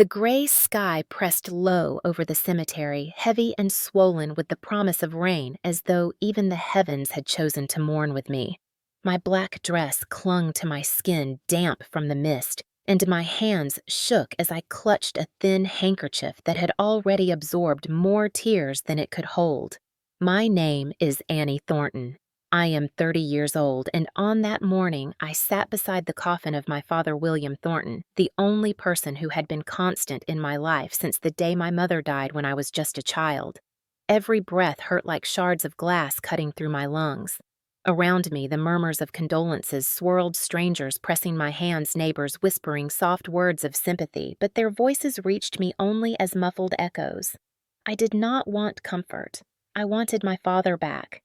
The gray sky pressed low over the cemetery, heavy and swollen with the promise of rain, as though even the heavens had chosen to mourn with me. My black dress clung to my skin, damp from the mist, and my hands shook as I clutched a thin handkerchief that had already absorbed more tears than it could hold. My name is Annie Thornton. I am 30 years old, and on that morning I sat beside the coffin of my father, William Thornton, the only person who had been constant in my life since the day my mother died when I was just a child. Every breath hurt like shards of glass cutting through my lungs. Around me, the murmurs of condolences swirled, strangers pressing my hands, neighbors whispering soft words of sympathy, but their voices reached me only as muffled echoes. I did not want comfort. I wanted my father back.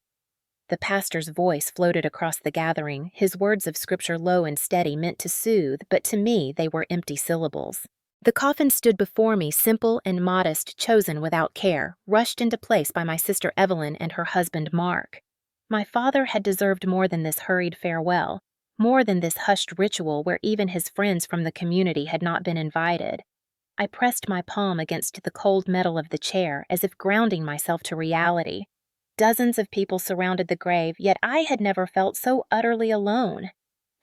The pastor's voice floated across the gathering, his words of scripture low and steady, meant to soothe, but to me they were empty syllables. The coffin stood before me, simple and modest, chosen without care, rushed into place by my sister Evelyn and her husband Mark. My father had deserved more than this hurried farewell, more than this hushed ritual where even his friends from the community had not been invited. I pressed my palm against the cold metal of the chair, as if grounding myself to reality. Dozens of people surrounded the grave, yet I had never felt so utterly alone.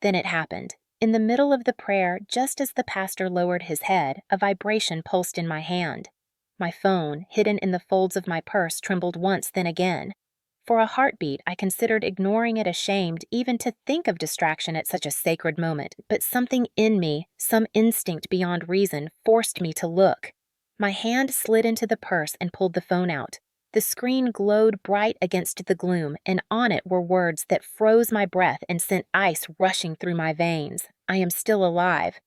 Then it happened. In the middle of the prayer, just as the pastor lowered his head, a vibration pulsed in my hand. My phone, hidden in the folds of my purse, trembled once, then again. For a heartbeat, I considered ignoring it, ashamed even to think of distraction at such a sacred moment, but something in me, some instinct beyond reason, forced me to look. My hand slid into the purse and pulled the phone out. The screen glowed bright against the gloom, and on it were words that froze my breath and sent ice rushing through my veins. I am still alive.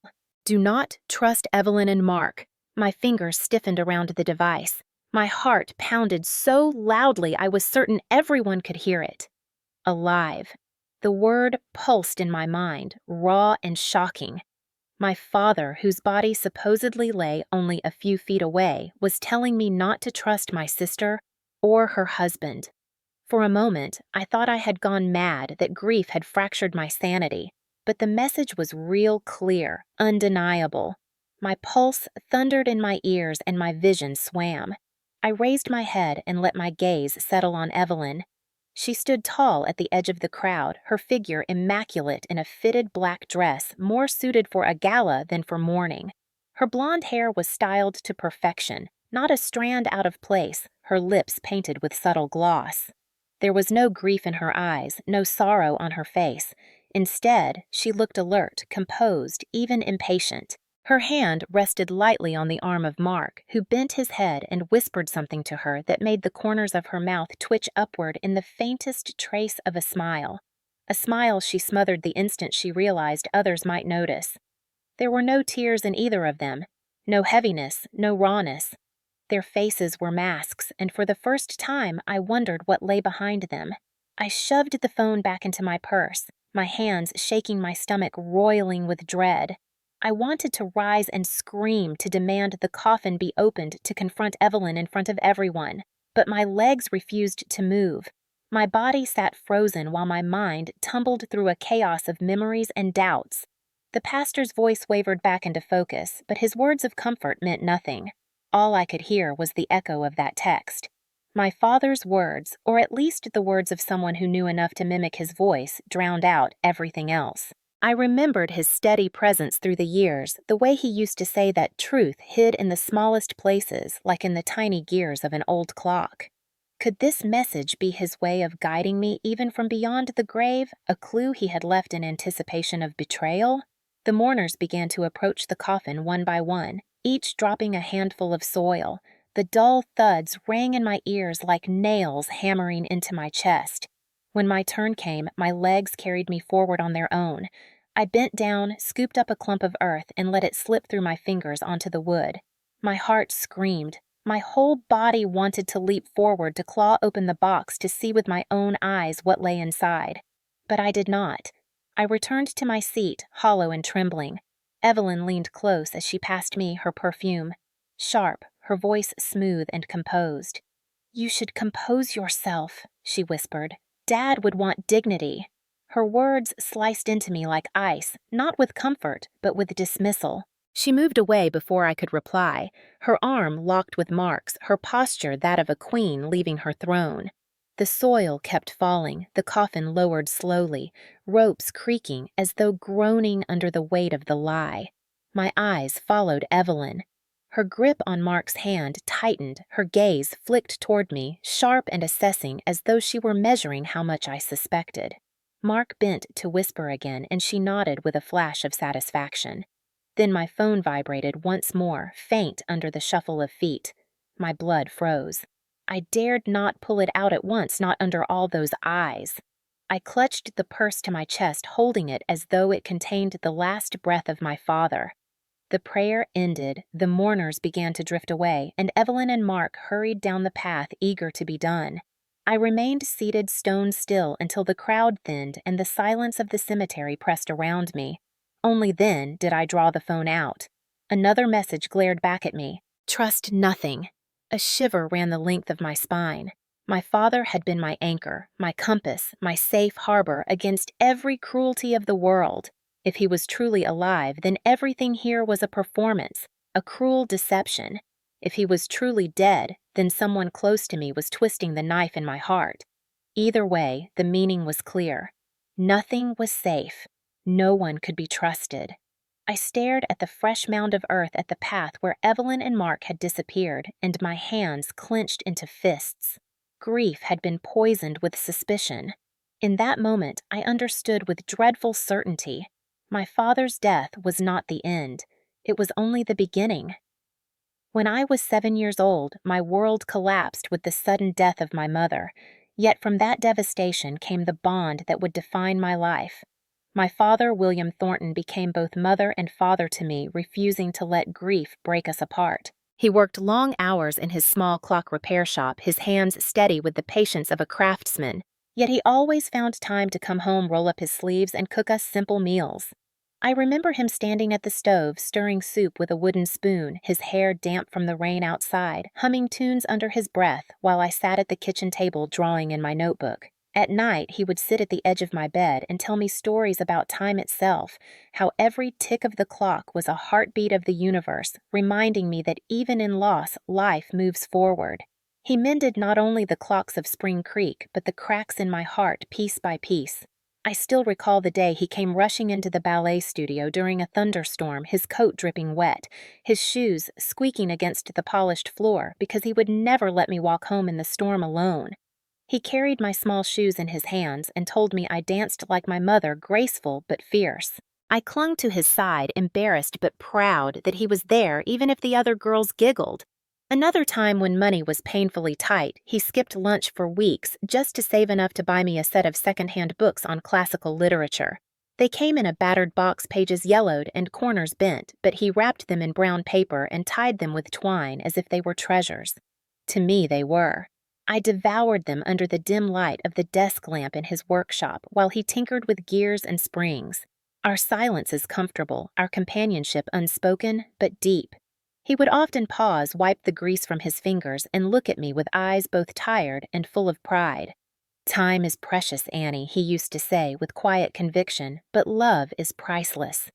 Do not trust Evelyn and Mark. My fingers stiffened around the device. My heart pounded so loudly I was certain everyone could hear it. Alive. The word pulsed in my mind, raw and shocking. My father, whose body supposedly lay only a few feet away, was telling me not to trust my sister or her husband. For a moment, I thought I had gone mad, that grief had fractured my sanity. But the message was real clear, undeniable. My pulse thundered in my ears and my vision swam. I raised my head and let my gaze settle on Evelyn. She stood tall at the edge of the crowd, her figure immaculate in a fitted black dress more suited for a gala than for mourning. Her blonde hair was styled to perfection, not a strand out of place, her lips painted with subtle gloss. There was no grief in her eyes, no sorrow on her face. Instead, she looked alert, composed, even impatient. Her hand rested lightly on the arm of Mark, who bent his head and whispered something to her that made the corners of her mouth twitch upward in the faintest trace of a smile she smothered the instant she realized others might notice. There were no tears in either of them, no heaviness, no rawness. Their faces were masks, and for the first time I wondered what lay behind them. I shoved the phone back into my purse, my hands shaking, my stomach roiling with dread. I wanted to rise and scream, to demand the coffin be opened, to confront Evelyn in front of everyone, but my legs refused to move. My body sat frozen while my mind tumbled through a chaos of memories and doubts. The pastor's voice wavered back into focus, but his words of comfort meant nothing. All I could hear was the echo of that text. My father's words, or at least the words of someone who knew enough to mimic his voice, drowned out everything else. I remembered his steady presence through the years, the way he used to say that truth hid in the smallest places, like in the tiny gears of an old clock. Could this message be his way of guiding me even from beyond the grave, a clue he had left in anticipation of betrayal? The mourners began to approach the coffin one by one, each dropping a handful of soil. The dull thuds rang in my ears like nails hammering into my chest. When my turn came, my legs carried me forward on their own. I bent down, scooped up a clump of earth, and let it slip through my fingers onto the wood. My heart screamed. My whole body wanted to leap forward, to claw open the box, to see with my own eyes what lay inside. But I did not. I returned to my seat, hollow and trembling. Evelyn leaned close as she passed me her perfume. Sharp, her voice smooth and composed. "You should compose yourself," she whispered. "Dad would want dignity." Her words sliced into me like ice, not with comfort, but with dismissal. She moved away before I could reply, her arm locked with Mark's, her posture that of a queen leaving her throne. The soil kept falling, the coffin lowered slowly, ropes creaking as though groaning under the weight of the lie. My eyes followed Evelyn. Her grip on Mark's hand tightened, her gaze flicked toward me, sharp and assessing as though she were measuring how much I suspected. Mark bent to whisper again, and she nodded with a flash of satisfaction. Then my phone vibrated once more, faint under the shuffle of feet. My blood froze. I dared not pull it out at once, not under all those eyes. I clutched the purse to my chest, holding it as though it contained the last breath of my father. The prayer ended, the mourners began to drift away, and Evelyn and Mark hurried down the path, eager to be done. I remained seated stone still until the crowd thinned and the silence of the cemetery pressed around me. Only then did I draw the phone out. Another message glared back at me. Trust nothing. A shiver ran the length of my spine. My father had been my anchor, my compass, my safe harbor against every cruelty of the world. If he was truly alive, then everything here was a performance, a cruel deception. If he was truly dead, then someone close to me was twisting the knife in my heart. Either way, the meaning was clear. Nothing was safe. No one could be trusted. I stared at the fresh mound of earth at the path where Evelyn and Mark had disappeared, and my hands clenched into fists. Grief had been poisoned with suspicion. In that moment, I understood with dreadful certainty. My father's death was not the end. It was only the beginning. When I was 7 years old, my world collapsed with the sudden death of my mother. Yet from that devastation came the bond that would define my life. My father, William Thornton, became both mother and father to me, refusing to let grief break us apart. He worked long hours in his small clock repair shop, his hands steady with the patience of a craftsman. Yet he always found time to come home, roll up his sleeves, and cook us simple meals. I remember him standing at the stove, stirring soup with a wooden spoon, his hair damp from the rain outside, humming tunes under his breath while I sat at the kitchen table drawing in my notebook. At night, he would sit at the edge of my bed and tell me stories about time itself, how every tick of the clock was a heartbeat of the universe, reminding me that even in loss, life moves forward. He mended not only the clocks of Spring Creek, but the cracks in my heart piece by piece. I still recall the day he came rushing into the ballet studio during a thunderstorm, his coat dripping wet, his shoes squeaking against the polished floor because he would never let me walk home in the storm alone. He carried my small shoes in his hands and told me I danced like my mother, graceful but fierce. I clung to his side, embarrassed but proud that he was there even if the other girls giggled. Another time when money was painfully tight, he skipped lunch for weeks just to save enough to buy me a set of secondhand books on classical literature. They came in a battered box, pages yellowed and corners bent, but he wrapped them in brown paper and tied them with twine as if they were treasures. To me, they were. I devoured them under the dim light of the desk lamp in his workshop while he tinkered with gears and springs. Our silences comfortable, our companionship unspoken but deep. He would often pause, wipe the grease from his fingers, and look at me with eyes both tired and full of pride. "Time is precious, Annie," he used to say with quiet conviction, "but love is priceless."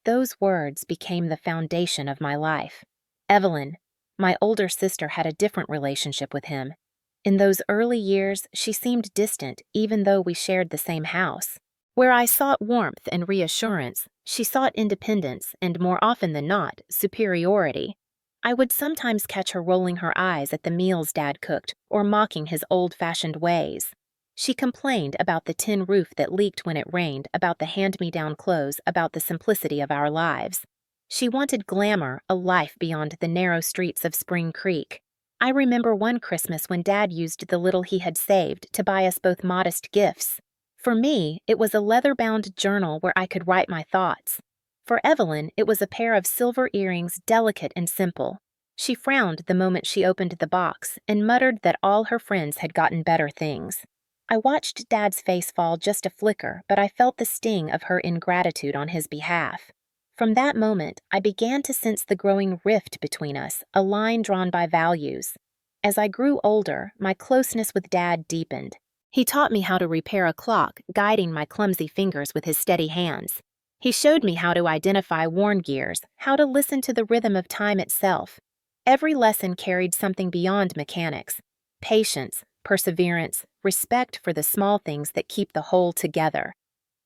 Those words became the foundation of my life. Evelyn, my older sister, had a different relationship with him. In those early years, she seemed distant, even though we shared the same house. Where I sought warmth and reassurance, she sought independence and, more often than not, superiority. I would sometimes catch her rolling her eyes at the meals Dad cooked or mocking his old-fashioned ways. She complained about the tin roof that leaked when it rained, about the hand-me-down clothes, about the simplicity of our lives. She wanted glamour, a life beyond the narrow streets of Spring Creek. I remember one Christmas when Dad used the little he had saved to buy us both modest gifts. For me, it was a leather-bound journal where I could write my thoughts. For Evelyn, it was a pair of silver earrings, delicate and simple. She frowned the moment she opened the box and muttered that all her friends had gotten better things. I watched Dad's face fall just a flicker, but I felt the sting of her ingratitude on his behalf. From that moment, I began to sense the growing rift between us, a line drawn by values. As I grew older, my closeness with Dad deepened. He taught me how to repair a clock, guiding my clumsy fingers with his steady hands. He showed me how to identify worn gears, how to listen to the rhythm of time itself. Every lesson carried something beyond mechanics: patience, perseverance, respect for the small things that keep the whole together.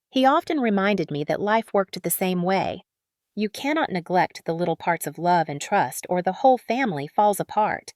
He often reminded me that life worked the same way. You cannot neglect the little parts of love and trust, or the whole family falls apart.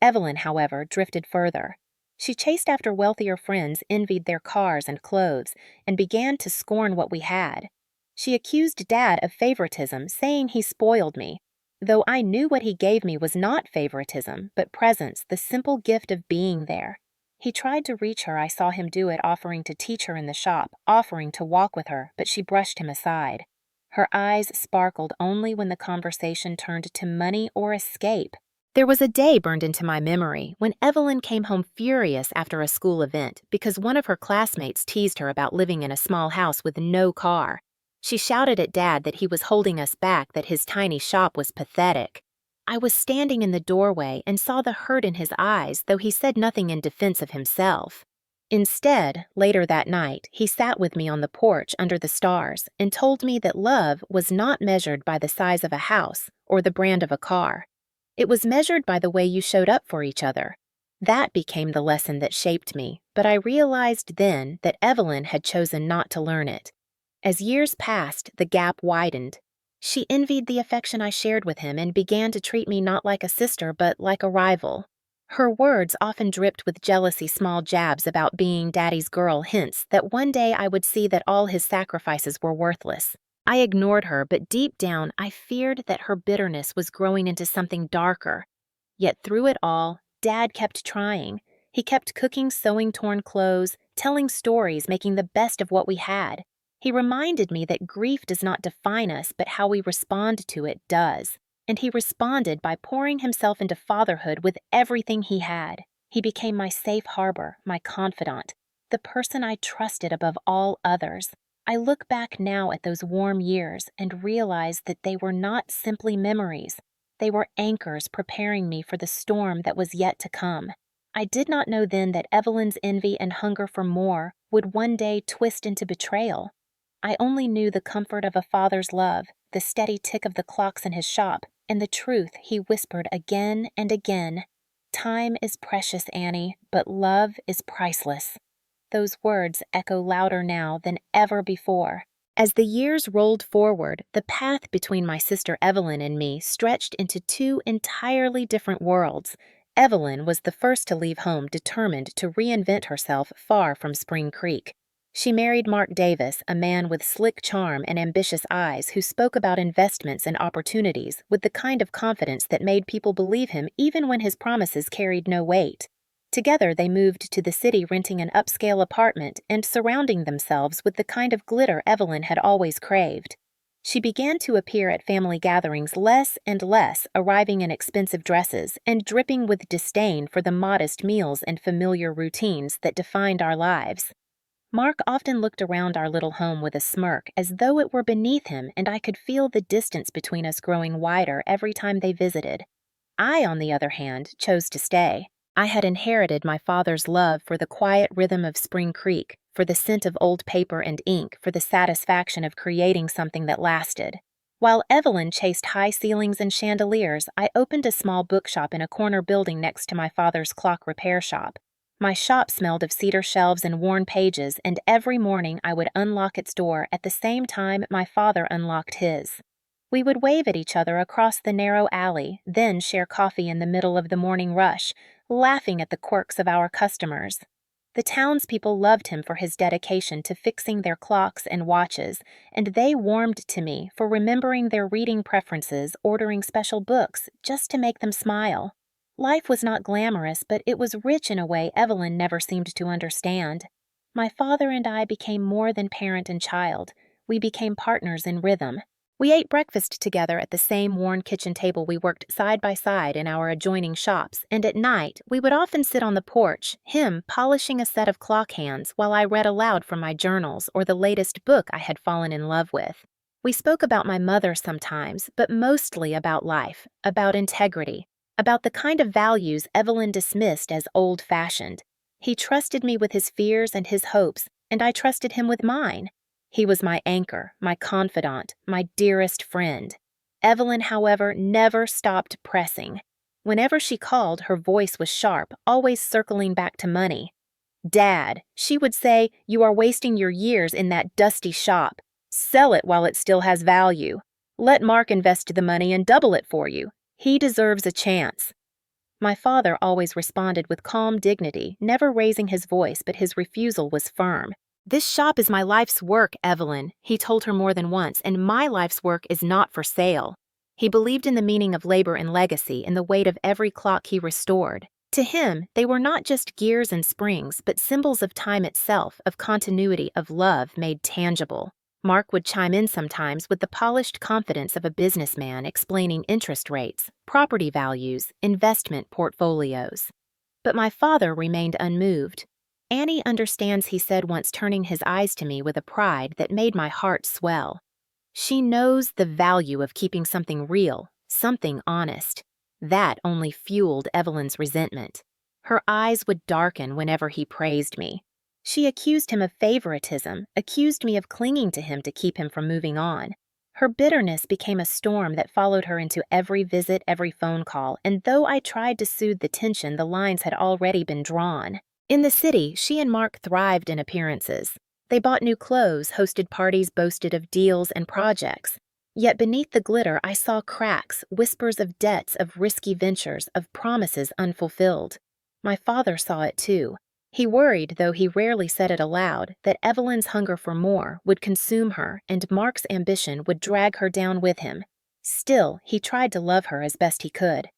Evelyn, however, drifted further. She chased after wealthier friends, envied their cars and clothes, and began to scorn what we had. She accused Dad of favoritism, saying he spoiled me, though I knew what he gave me was not favoritism, but presence, the simple gift of being there. He tried to reach her. I saw him do it, offering to teach her in the shop, offering to walk with her, but she brushed him aside. Her eyes sparkled only when the conversation turned to money or escape. There was a day burned into my memory when Evelyn came home furious after a school event because one of her classmates teased her about living in a small house with no car. She shouted at Dad that he was holding us back, that his tiny shop was pathetic. I was standing in the doorway and saw the hurt in his eyes, though he said nothing in defense of himself. Instead, later that night, he sat with me on the porch under the stars and told me that love was not measured by the size of a house or the brand of a car. It was measured by the way you showed up for each other. That became the lesson that shaped me, but I realized then that Evelyn had chosen not to learn it. As years passed, the gap widened. She envied the affection I shared with him and began to treat me not like a sister but like a rival. Her words often dripped with jealousy, small jabs about being Daddy's girl, hints that one day I would see that all his sacrifices were worthless. I ignored her, but deep down I feared that her bitterness was growing into something darker. Yet through it all, Dad kept trying. He kept cooking, sewing torn clothes, telling stories, making the best of what we had. He reminded me that grief does not define us, but how we respond to it does. And he responded by pouring himself into fatherhood with everything he had. He became my safe harbor, my confidant, the person I trusted above all others. I look back now at those warm years and realize that they were not simply memories. They were anchors preparing me for the storm that was yet to come. I did not know then that Evelyn's envy and hunger for more would one day twist into betrayal. I only knew the comfort of a father's love, the steady tick of the clocks in his shop, and the truth he whispered again and again: "Time is precious, Annie, but love is priceless." Those words echo louder now than ever before. As the years rolled forward, the path between my sister Evelyn and me stretched into two entirely different worlds. Evelyn was the first to leave home, determined to reinvent herself far from Spring Creek. She married Mark Davis, a man with slick charm and ambitious eyes who spoke about investments and opportunities with the kind of confidence that made people believe him even when his promises carried no weight. Together, they moved to the city, renting an upscale apartment and surrounding themselves with the kind of glitter Evelyn had always craved. She began to appear at family gatherings less and less, arriving in expensive dresses and dripping with disdain for the modest meals and familiar routines that defined our lives. Mark often looked around our little home with a smirk, as though it were beneath him, and I could feel the distance between us growing wider every time they visited. I, on the other hand, chose to stay. I had inherited my father's love for the quiet rhythm of Spring Creek, for the scent of old paper and ink, for the satisfaction of creating something that lasted. While Evelyn chased high ceilings and chandeliers, I opened a small bookshop in a corner building next to my father's clock repair shop. My shop smelled of cedar shelves and worn pages, and every morning I would unlock its door at the same time my father unlocked his. We would wave at each other across the narrow alley, then share coffee in the middle of the morning rush, laughing at the quirks of our customers. The townspeople loved him for his dedication to fixing their clocks and watches, and they warmed to me for remembering their reading preferences, ordering special books just to make them smile. Life was not glamorous, but it was rich in a way Evelyn never seemed to understand. My father and I became more than parent and child. We became partners in rhythm. We ate breakfast together at the same worn kitchen table. We worked side by side in our adjoining shops, and at night we would often sit on the porch, him polishing a set of clock hands while I read aloud from my journals or the latest book I had fallen in love with. We spoke about my mother sometimes, but mostly about life, about integrity, about the kind of values Evelyn dismissed as old-fashioned. He trusted me with his fears and his hopes, and I trusted him with mine. He was my anchor, my confidant, my dearest friend. Evelyn, however, never stopped pressing. Whenever she called, her voice was sharp, always circling back to money. "Dad," she would say, "you are wasting your years in that dusty shop. Sell it while it still has value. Let Mark invest the money and double it for you. He deserves a chance." My father always responded with calm dignity, never raising his voice, but his refusal was firm. "This shop is my life's work, Evelyn," he told her more than once, "and my life's work is not for sale." He believed in the meaning of labor and legacy and the weight of every clock he restored. To him, they were not just gears and springs, but symbols of time itself, of continuity, of love made tangible. Mark would chime in sometimes with the polished confidence of a businessman explaining interest rates, property values, investment portfolios. But my father remained unmoved. "Annie understands," he said once, turning his eyes to me with a pride that made my heart swell. "She knows the value of keeping something real, something honest." That only fueled Evelyn's resentment. Her eyes would darken whenever he praised me. She accused him of favoritism, accused me of clinging to him to keep him from moving on. Her bitterness became a storm that followed her into every visit, every phone call, and though I tried to soothe the tension, the lines had already been drawn. In the city, she and Mark thrived in appearances. They bought new clothes, hosted parties, boasted of deals and projects. Yet beneath the glitter, I saw cracks, whispers of debts, of risky ventures, of promises unfulfilled. My father saw it too. He worried, though he rarely said it aloud, that Evelyn's hunger for more would consume her and Mark's ambition would drag her down with him. Still, he tried to love her as best he could.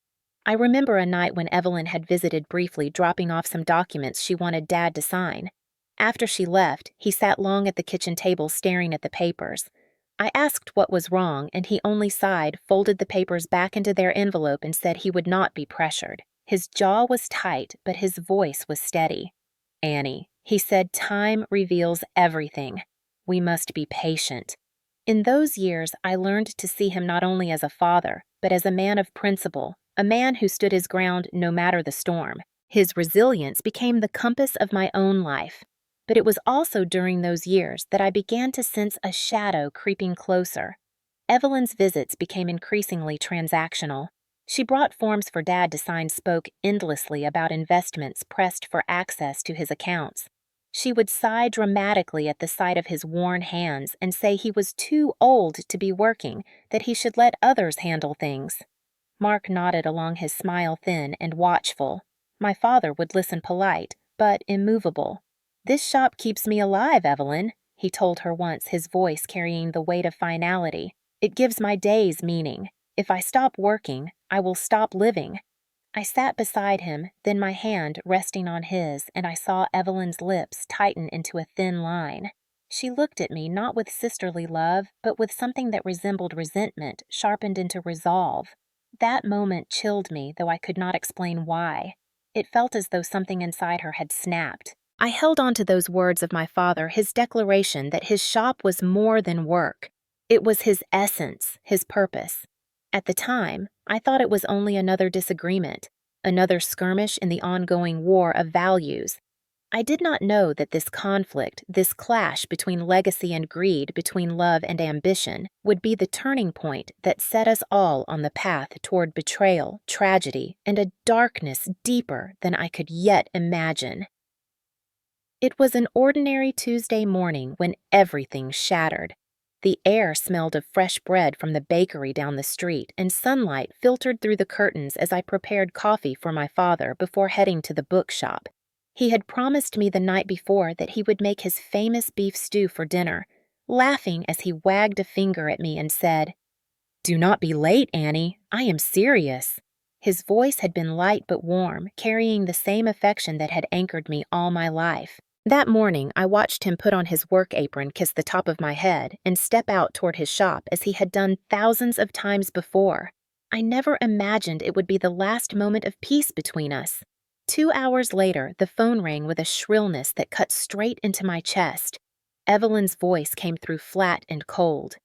I remember a night when Evelyn had visited briefly, dropping off some documents she wanted Dad to sign. After she left, he sat long at the kitchen table staring at the papers. I asked what was wrong, and he only sighed, folded the papers back into their envelope, and said he would not be pressured. His jaw was tight, but his voice was steady. "Annie," he said, "time reveals everything. We must be patient." In those years, I learned to see him not only as a father, but as a man of principle, a man who stood his ground no matter the storm. His resilience became the compass of my own life. But it was also during those years that I began to sense a shadow creeping closer. Evelyn's visits became increasingly transactional. She brought forms for Dad to sign, spoke endlessly about investments, pressed for access to his accounts. She would sigh dramatically at the sight of his worn hands and say he was too old to be working, that he should let others handle things. Mark nodded along, his smile thin and watchful. My father would listen, polite, but immovable. "This shop keeps me alive, Evelyn," he told her once, his voice carrying the weight of finality. "It gives my days meaning. If I stop working, I will stop living." I sat beside him, then my hand resting on his, and I saw Evelyn's lips tighten into a thin line. She looked at me not with sisterly love, but with something that resembled resentment, sharpened into resolve. That moment chilled me, though I could not explain why. It felt as though something inside her had snapped. I held on to those words of my father, his declaration that his shop was more than work. It was his essence, his purpose. At the time, I thought it was only another disagreement, another skirmish in the ongoing war of values. I did not know that this conflict, this clash between legacy and greed, between love and ambition, would be the turning point that set us all on the path toward betrayal, tragedy, and a darkness deeper than I could yet imagine. It was an ordinary Tuesday morning when everything shattered. The air smelled of fresh bread from the bakery down the street, and sunlight filtered through the curtains as I prepared coffee for my father before heading to the bookshop. He had promised me the night before that he would make his famous beef stew for dinner, laughing as he wagged a finger at me and said, "Do not be late, Annie. I am serious." His voice had been light but warm, carrying the same affection that had anchored me all my life. That morning, I watched him put on his work apron, kiss the top of my head, and step out toward his shop as he had done thousands of times before. I never imagined it would be the last moment of peace between us. 2 hours later, the phone rang with a shrillness that cut straight into my chest. Evelyn's voice came through flat and cold.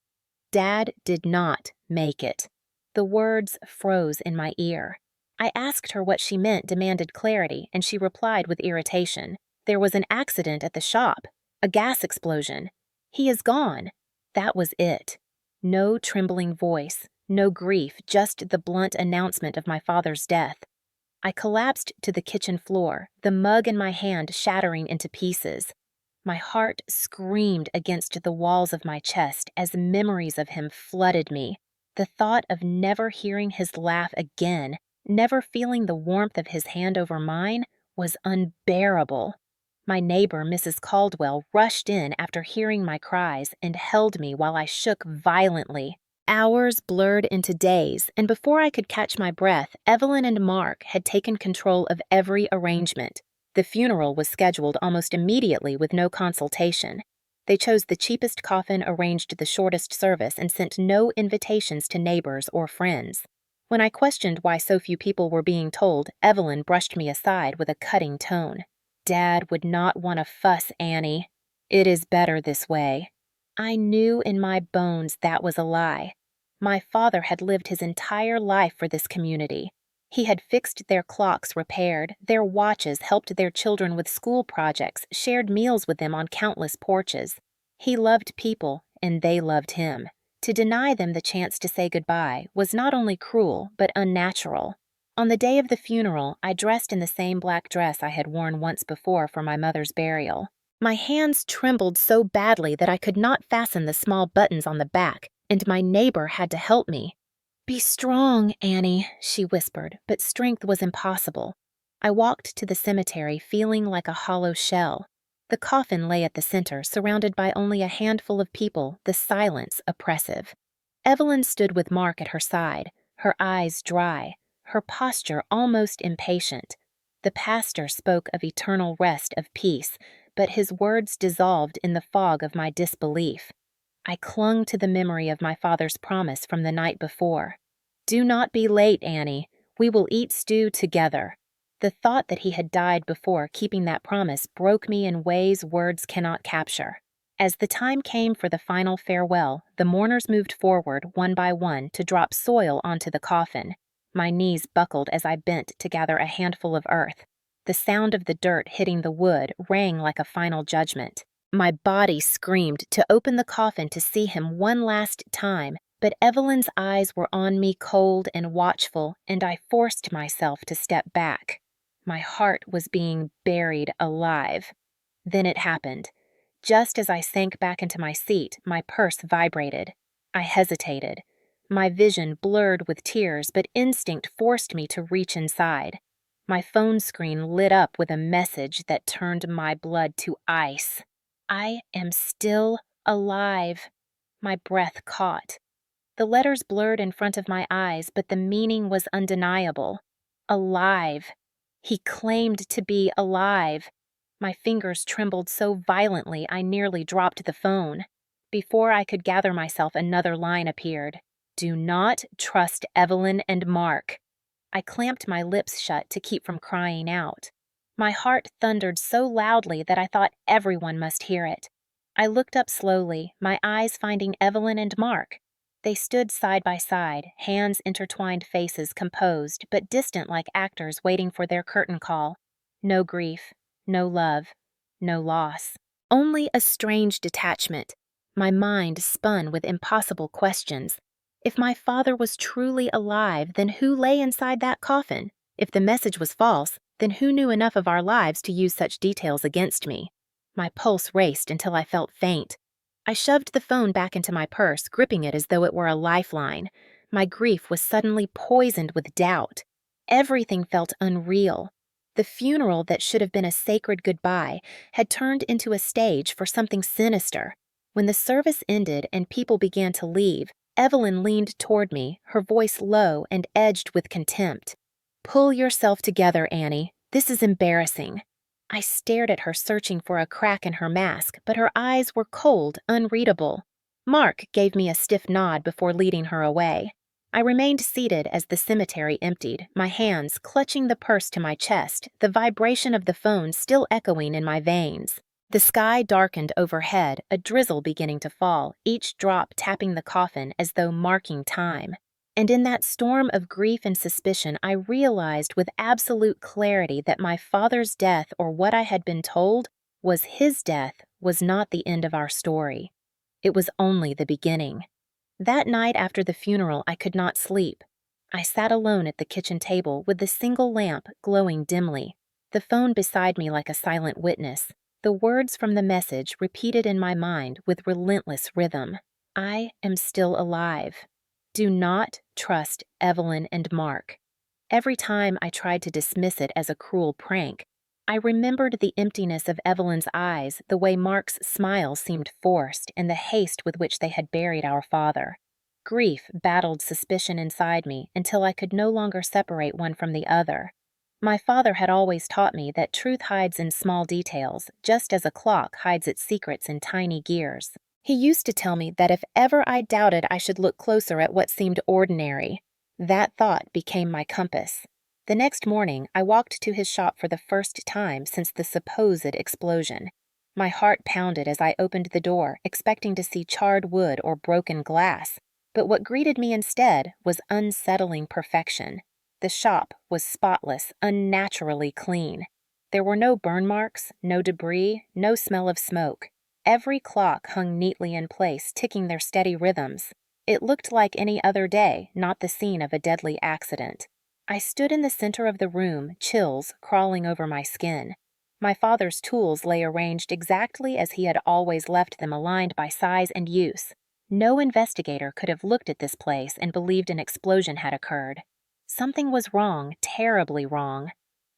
Dad did not make it. The words froze in my ear. I asked her what she meant, demanded clarity, and she replied with irritation. There was an accident at the shop, a gas explosion. He is gone. That was it. No trembling voice, no grief, just the blunt announcement of my father's death. I collapsed to the kitchen floor, the mug in my hand shattering into pieces. My heart screamed against the walls of my chest as memories of him flooded me. The thought of never hearing his laugh again, never feeling the warmth of his hand over mine, was unbearable. My neighbor, Mrs. Caldwell, rushed in after hearing my cries and held me while I shook violently. Hours blurred into days, and before I could catch my breath, Evelyn and Mark had taken control of every arrangement. The funeral was scheduled almost immediately with no consultation. They chose the cheapest coffin, arranged the shortest service, and sent no invitations to neighbors or friends. When I questioned why so few people were being told, Evelyn brushed me aside with a cutting tone. Dad would not want to fuss, Annie. It is better this way. I knew in my bones that was a lie. My father had lived his entire life for this community. He had fixed their clocks, repaired their watches, helped their children with school projects, shared meals with them on countless porches. He loved people, and they loved him. To deny them the chance to say goodbye was not only cruel, but unnatural. On the day of the funeral, I dressed in the same black dress I had worn once before for my mother's burial. My hands trembled so badly that I could not fasten the small buttons on the back, and my neighbor had to help me. "Be strong, Annie," she whispered, but strength was impossible. I walked to the cemetery feeling like a hollow shell. The coffin lay at the center, surrounded by only a handful of people, the silence oppressive. Evelyn stood with Mark at her side, her eyes dry, her posture almost impatient. The pastor spoke of eternal rest of peace, but his words dissolved in the fog of my disbelief. I clung to the memory of my father's promise from the night before. "Do not be late, Annie. We will eat stew together." The thought that he had died before keeping that promise broke me in ways words cannot capture. As the time came for the final farewell, the mourners moved forward one by one to drop soil onto the coffin. My knees buckled as I bent to gather a handful of earth. The sound of the dirt hitting the wood rang like a final judgment. My body screamed to open the coffin to see him one last time, but Evelyn's eyes were on me cold and watchful, and I forced myself to step back. My heart was being buried alive. Then it happened. Just as I sank back into my seat, my purse vibrated. I hesitated. My vision blurred with tears, but instinct forced me to reach inside. My phone screen lit up with a message that turned my blood to ice. "I am still alive." My breath caught. The letters blurred in front of my eyes, but the meaning was undeniable. Alive. He claimed to be alive. My fingers trembled so violently I nearly dropped the phone. Before I could gather myself, another line appeared. "Do not trust Evelyn and Mark." I clamped my lips shut to keep from crying out. My heart thundered so loudly that I thought everyone must hear it. I looked up slowly, my eyes finding Evelyn and Mark. They stood side by side, hands intertwined, faces composed, but distant like actors waiting for their curtain call. No grief, no love, no loss. Only a strange detachment. My mind spun with impossible questions. If my father was truly alive, then who lay inside that coffin? If the message was false, then who knew enough of our lives to use such details against me? My pulse raced until I felt faint. I shoved the phone back into my purse, gripping it as though it were a lifeline. My grief was suddenly poisoned with doubt. Everything felt unreal. The funeral that should have been a sacred goodbye had turned into a stage for something sinister. When the service ended and people began to leave, Evelyn leaned toward me, her voice low and edged with contempt. "Pull yourself together, Annie. This is embarrassing." I stared at her, searching for a crack in her mask, but her eyes were cold, unreadable. Mark gave me a stiff nod before leading her away. I remained seated as the cemetery emptied, my hands clutching the purse to my chest, the vibration of the phone still echoing in my veins. The sky darkened overhead, a drizzle beginning to fall, each drop tapping the coffin as though marking time. And in that storm of grief and suspicion, I realized with absolute clarity that my father's death, or what I had been told, was his death, was not the end of our story. It was only the beginning. That night after the funeral, I could not sleep. I sat alone at the kitchen table with the single lamp glowing dimly, the phone beside me like a silent witness, the words from the message repeated in my mind with relentless rhythm. I am still alive. Do not trust Evelyn and Mark. Every time I tried to dismiss it as a cruel prank, I remembered the emptiness of Evelyn's eyes, the way Mark's smile seemed forced, and the haste with which they had buried our father. Grief battled suspicion inside me until I could no longer separate one from the other. My father had always taught me that truth hides in small details, just as a clock hides its secrets in tiny gears. He used to tell me that if ever I doubted, I should look closer at what seemed ordinary. That thought became my compass. The next morning, I walked to his shop for the first time since the supposed explosion. My heart pounded as I opened the door, expecting to see charred wood or broken glass. But what greeted me instead was unsettling perfection. The shop was spotless, unnaturally clean. There were no burn marks, no debris, no smell of smoke. Every clock hung neatly in place, ticking their steady rhythms. It looked like any other day, not the scene of a deadly accident. I stood in the center of the room, chills crawling over my skin. My father's tools lay arranged exactly as he had always left them, aligned by size and use. No investigator could have looked at this place and believed an explosion had occurred. Something was wrong, terribly wrong.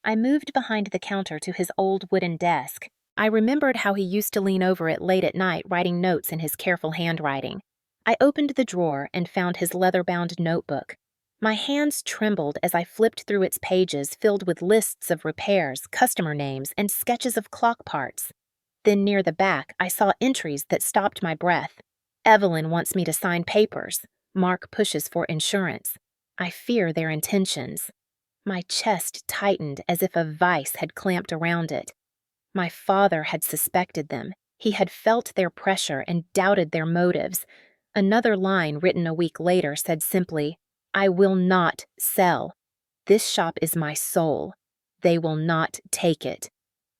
I moved behind the counter to his old wooden desk. I remembered how he used to lean over it late at night, writing notes in his careful handwriting. I opened the drawer and found his leather-bound notebook. My hands trembled as I flipped through its pages filled with lists of repairs, customer names, and sketches of clock parts. Then near the back, I saw entries that stopped my breath. Evelyn wants me to sign papers. Mark pushes for insurance. I fear their intentions. My chest tightened as if a vice had clamped around it. My father had suspected them. He had felt their pressure and doubted their motives. Another line written a week later said simply, "I will not sell. This shop is my soul. They will not take it."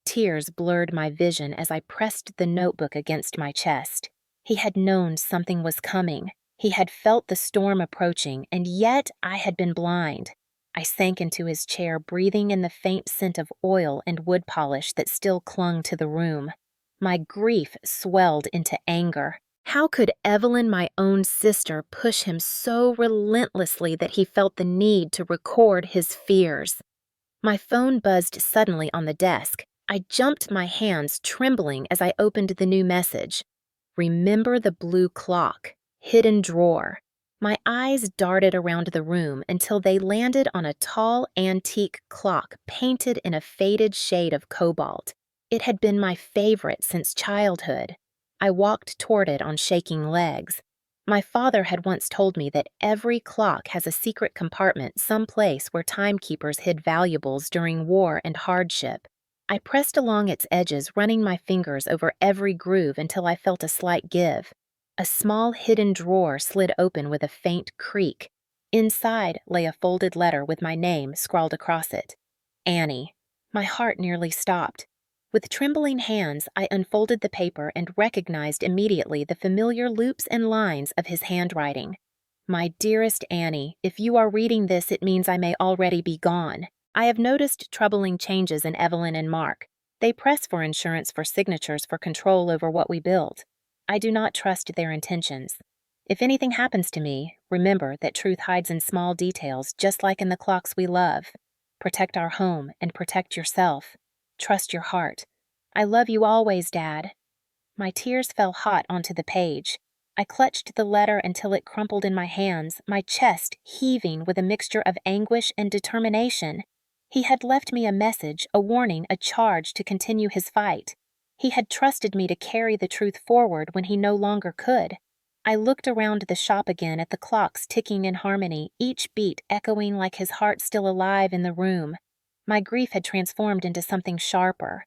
Tears blurred my vision as I pressed the notebook against my chest. He had known something was coming. He had felt the storm approaching, and yet I had been blind. I sank into his chair, breathing in the faint scent of oil and wood polish that still clung to the room. My grief swelled into anger. How could Evelyn, my own sister, push him so relentlessly that he felt the need to record his fears? My phone buzzed suddenly on the desk. I jumped, my hands trembling as I opened the new message. Remember the blue clock. Hidden drawer. My eyes darted around the room until they landed on a tall, antique clock painted in a faded shade of cobalt. It had been my favorite since childhood. I walked toward it on shaking legs. My father had once told me that every clock has a secret compartment someplace where timekeepers hid valuables during war and hardship. I pressed along its edges, running my fingers over every groove until I felt a slight give. A small hidden drawer slid open with a faint creak. Inside lay a folded letter with my name scrawled across it. Annie. My heart nearly stopped. With trembling hands, I unfolded the paper and recognized immediately the familiar loops and lines of his handwriting. My dearest Annie, if you are reading this, it means I may already be gone. I have noticed troubling changes in Evelyn and Mark. They press for insurance for signatures for control over what we build. I do not trust their intentions. If anything happens to me, remember that truth hides in small details, just like in the clocks we love. Protect our home and protect yourself. Trust your heart. I love you always, Dad. My tears fell hot onto the page. I clutched the letter until it crumpled in my hands, my chest heaving with a mixture of anguish and determination. He had left me a message, a warning, a charge to continue his fight. He had trusted me to carry the truth forward when he no longer could. I looked around the shop again at the clocks ticking in harmony, each beat echoing like his heart still alive in the room. My grief had transformed into something sharper.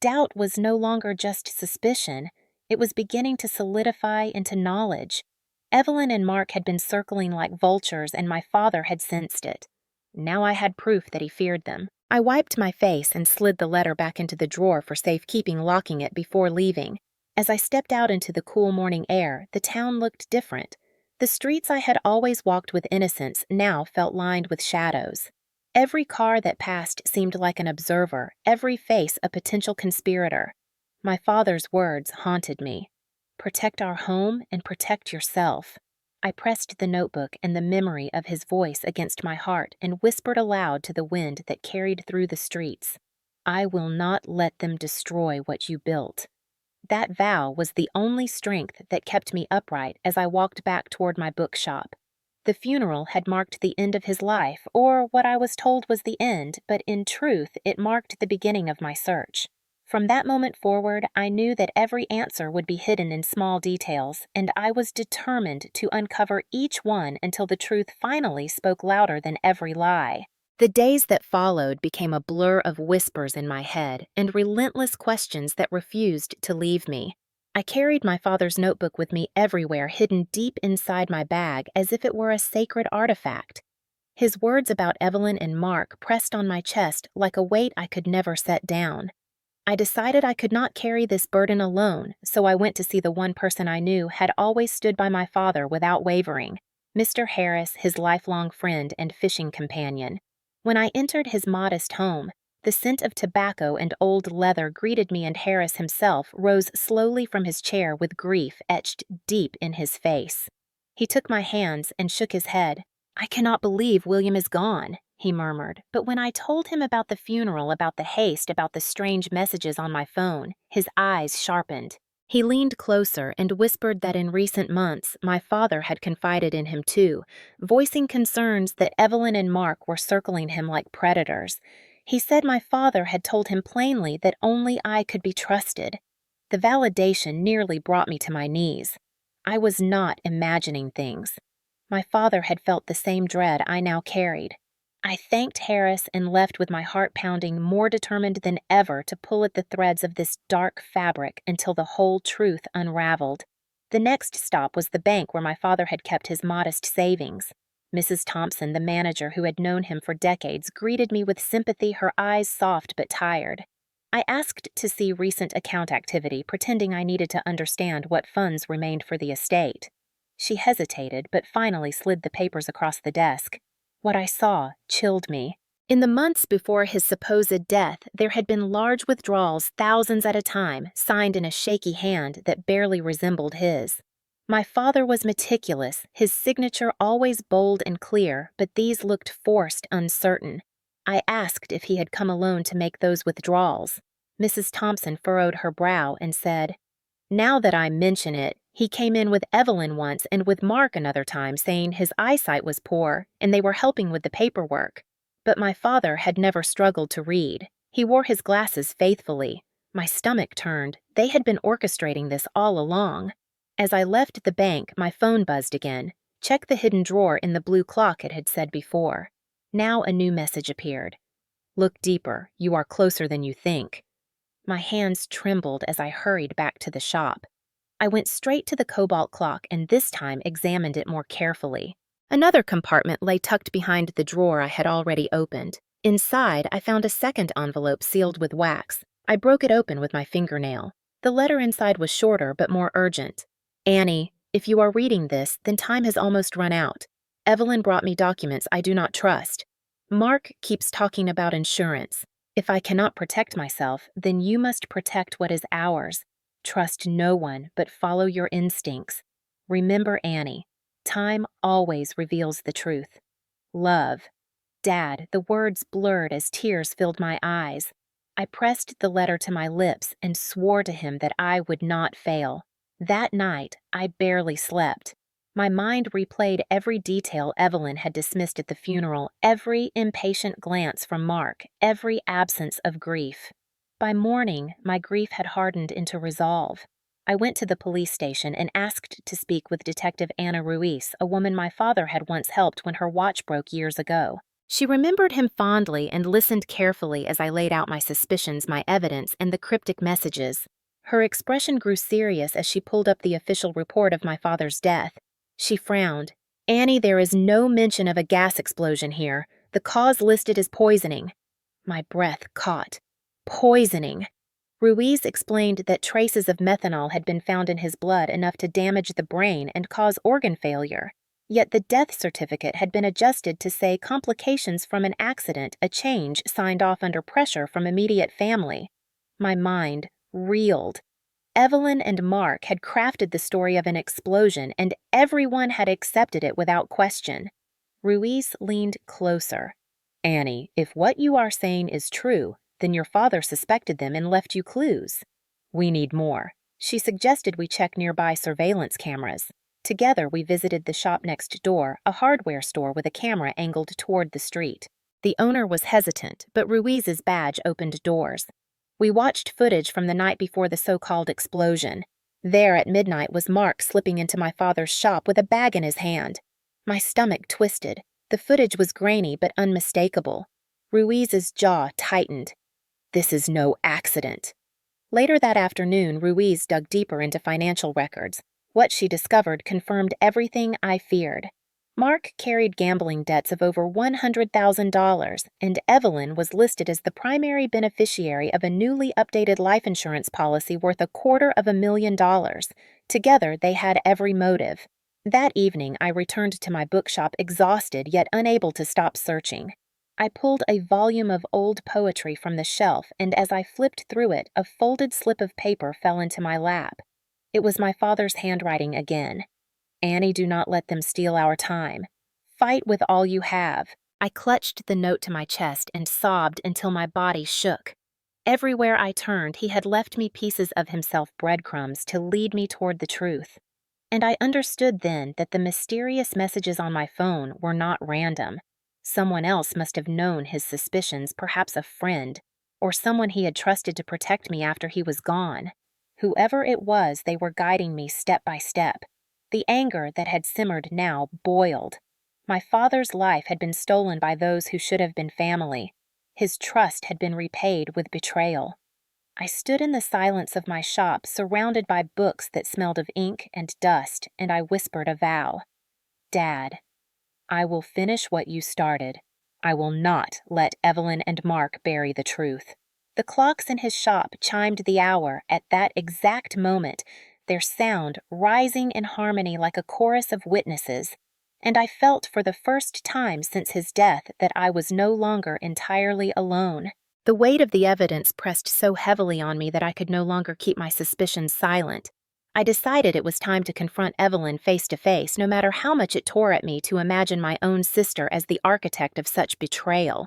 Doubt was no longer just suspicion. It was beginning to solidify into knowledge. Evelyn and Mark had been circling like vultures, and my father had sensed it. Now I had proof that he feared them. I wiped my face and slid the letter back into the drawer for safekeeping, locking it before leaving. As I stepped out into the cool morning air, the town looked different. The streets I had always walked with innocence now felt lined with shadows. Every car that passed seemed like an observer, every face a potential conspirator. My father's words haunted me. Protect our home and protect yourself. I pressed the notebook and the memory of his voice against my heart and whispered aloud to the wind that carried through the streets. I will not let them destroy what you built. That vow was the only strength that kept me upright as I walked back toward my bookshop. The funeral had marked the end of his life, or what I was told was the end, but in truth it marked the beginning of my search. From that moment forward, I knew that every answer would be hidden in small details, and I was determined to uncover each one until the truth finally spoke louder than every lie. The days that followed became a blur of whispers in my head and relentless questions that refused to leave me. I carried my father's notebook with me everywhere, hidden deep inside my bag as if it were a sacred artifact. His words about Evelyn and Mark pressed on my chest like a weight I could never set down. I decided I could not carry this burden alone, so I went to see the one person I knew had always stood by my father without wavering, Mr. Harris, his lifelong friend and fishing companion. When I entered his modest home, the scent of tobacco and old leather greeted me, and Harris himself rose slowly from his chair with grief etched deep in his face. He took my hands and shook his head. "I cannot believe William is gone," he murmured, but when I told him about the funeral, about the haste, about the strange messages on my phone, his eyes sharpened. He leaned closer and whispered that in recent months my father had confided in him too, voicing concerns that Evelyn and Mark were circling him like predators. He said my father had told him plainly that only I could be trusted. The validation nearly brought me to my knees. I was not imagining things. My father had felt the same dread I now carried. I thanked Harris and left with my heart pounding, more determined than ever to pull at the threads of this dark fabric until the whole truth unraveled. The next stop was the bank where my father had kept his modest savings. Mrs. Thompson, the manager who had known him for decades, greeted me with sympathy, her eyes soft but tired. I asked to see recent account activity, pretending I needed to understand what funds remained for the estate. She hesitated, but finally slid the papers across the desk. What I saw chilled me. In the months before his supposed death, there had been large withdrawals, thousands at a time, signed in a shaky hand that barely resembled his. My father was meticulous, his signature always bold and clear, but these looked forced, uncertain. I asked if he had come alone to make those withdrawals. Mrs. Thompson furrowed her brow and said, "Now that I mention it, he came in with Evelyn once and with Mark another time, saying his eyesight was poor and they were helping with the paperwork. But my father had never struggled to read. He wore his glasses faithfully. My stomach turned. They had been orchestrating this all along. As I left the bank, my phone buzzed again. Check the hidden drawer in the blue clock, it had said before. Now a new message appeared. "Look deeper. You are closer than you think." My hands trembled as I hurried back to the shop. I went straight to the cobalt clock and this time examined it more carefully. Another compartment lay tucked behind the drawer I had already opened. Inside, I found a second envelope sealed with wax. I broke it open with my fingernail. The letter inside was shorter but more urgent. "Annie, if you are reading this, then time has almost run out. Evelyn brought me documents I do not trust. Mark keeps talking about insurance. If I cannot protect myself, then you must protect what is ours. Trust no one, but follow your instincts. Remember Annie. Time always reveals the truth. Love." Dad, the words blurred as tears filled my eyes. I pressed the letter to my lips and swore to him that I would not fail. That night, I barely slept. My mind replayed every detail Evelyn had dismissed at the funeral, every impatient glance from Mark, every absence of grief. By morning, my grief had hardened into resolve. I went to the police station and asked to speak with Detective Anna Ruiz, a woman my father had once helped when her watch broke years ago. She remembered him fondly and listened carefully as I laid out my suspicions, my evidence, and the cryptic messages. Her expression grew serious as she pulled up the official report of my father's death. She frowned. "Annie, there is no mention of a gas explosion here. The cause listed is poisoning." My breath caught. Poisoning. Ruiz explained that traces of methanol had been found in his blood enough to damage the brain and cause organ failure. Yet the death certificate had been adjusted to say complications from an accident, a change signed off under pressure from immediate family. My mind reeled. Evelyn and Mark had crafted the story of an explosion, and everyone had accepted it without question. Ruiz leaned closer. Annie, if what you are saying is true, then your father suspected them and left you clues. We need more. She suggested we check nearby surveillance cameras. Together, we visited the shop next door, a hardware store with a camera angled toward the street. The owner was hesitant, but Ruiz's badge opened doors. We watched footage from the night before the so-called explosion. There at midnight was Mark slipping into my father's shop with a bag in his hand. My stomach twisted. The footage was grainy but unmistakable. Ruiz's jaw tightened. This is no accident. Later that afternoon, Ruiz dug deeper into financial records. What she discovered confirmed everything I feared. Mark carried gambling debts of over $100,000, and Evelyn was listed as the primary beneficiary of a newly updated life insurance policy worth $250,000. Together, they had every motive. That evening, I returned to my bookshop exhausted yet unable to stop searching. I pulled a volume of old poetry from the shelf, and as I flipped through it, a folded slip of paper fell into my lap. It was my father's handwriting again. Annie, do not let them steal our time. Fight with all you have. I clutched the note to my chest and sobbed until my body shook. Everywhere I turned, he had left me pieces of himself, breadcrumbs, to lead me toward the truth. And I understood then that the mysterious messages on my phone were not random. Someone else must have known his suspicions, perhaps a friend, or someone he had trusted to protect me after he was gone. Whoever it was, they were guiding me step by step. The anger that had simmered now boiled. My father's life had been stolen by those who should have been family. His trust had been repaid with betrayal. I stood in the silence of my shop, surrounded by books that smelled of ink and dust, and I whispered a vow. Dad, I will finish what you started. I will not let Evelyn and Mark bury the truth. The clocks in his shop chimed the hour at that exact moment, their sound rising in harmony like a chorus of witnesses, and I felt for the first time since his death that I was no longer entirely alone. The weight of the evidence pressed so heavily on me that I could no longer keep my suspicions silent. I decided it was time to confront Evelyn face to face, no matter how much it tore at me to imagine my own sister as the architect of such betrayal.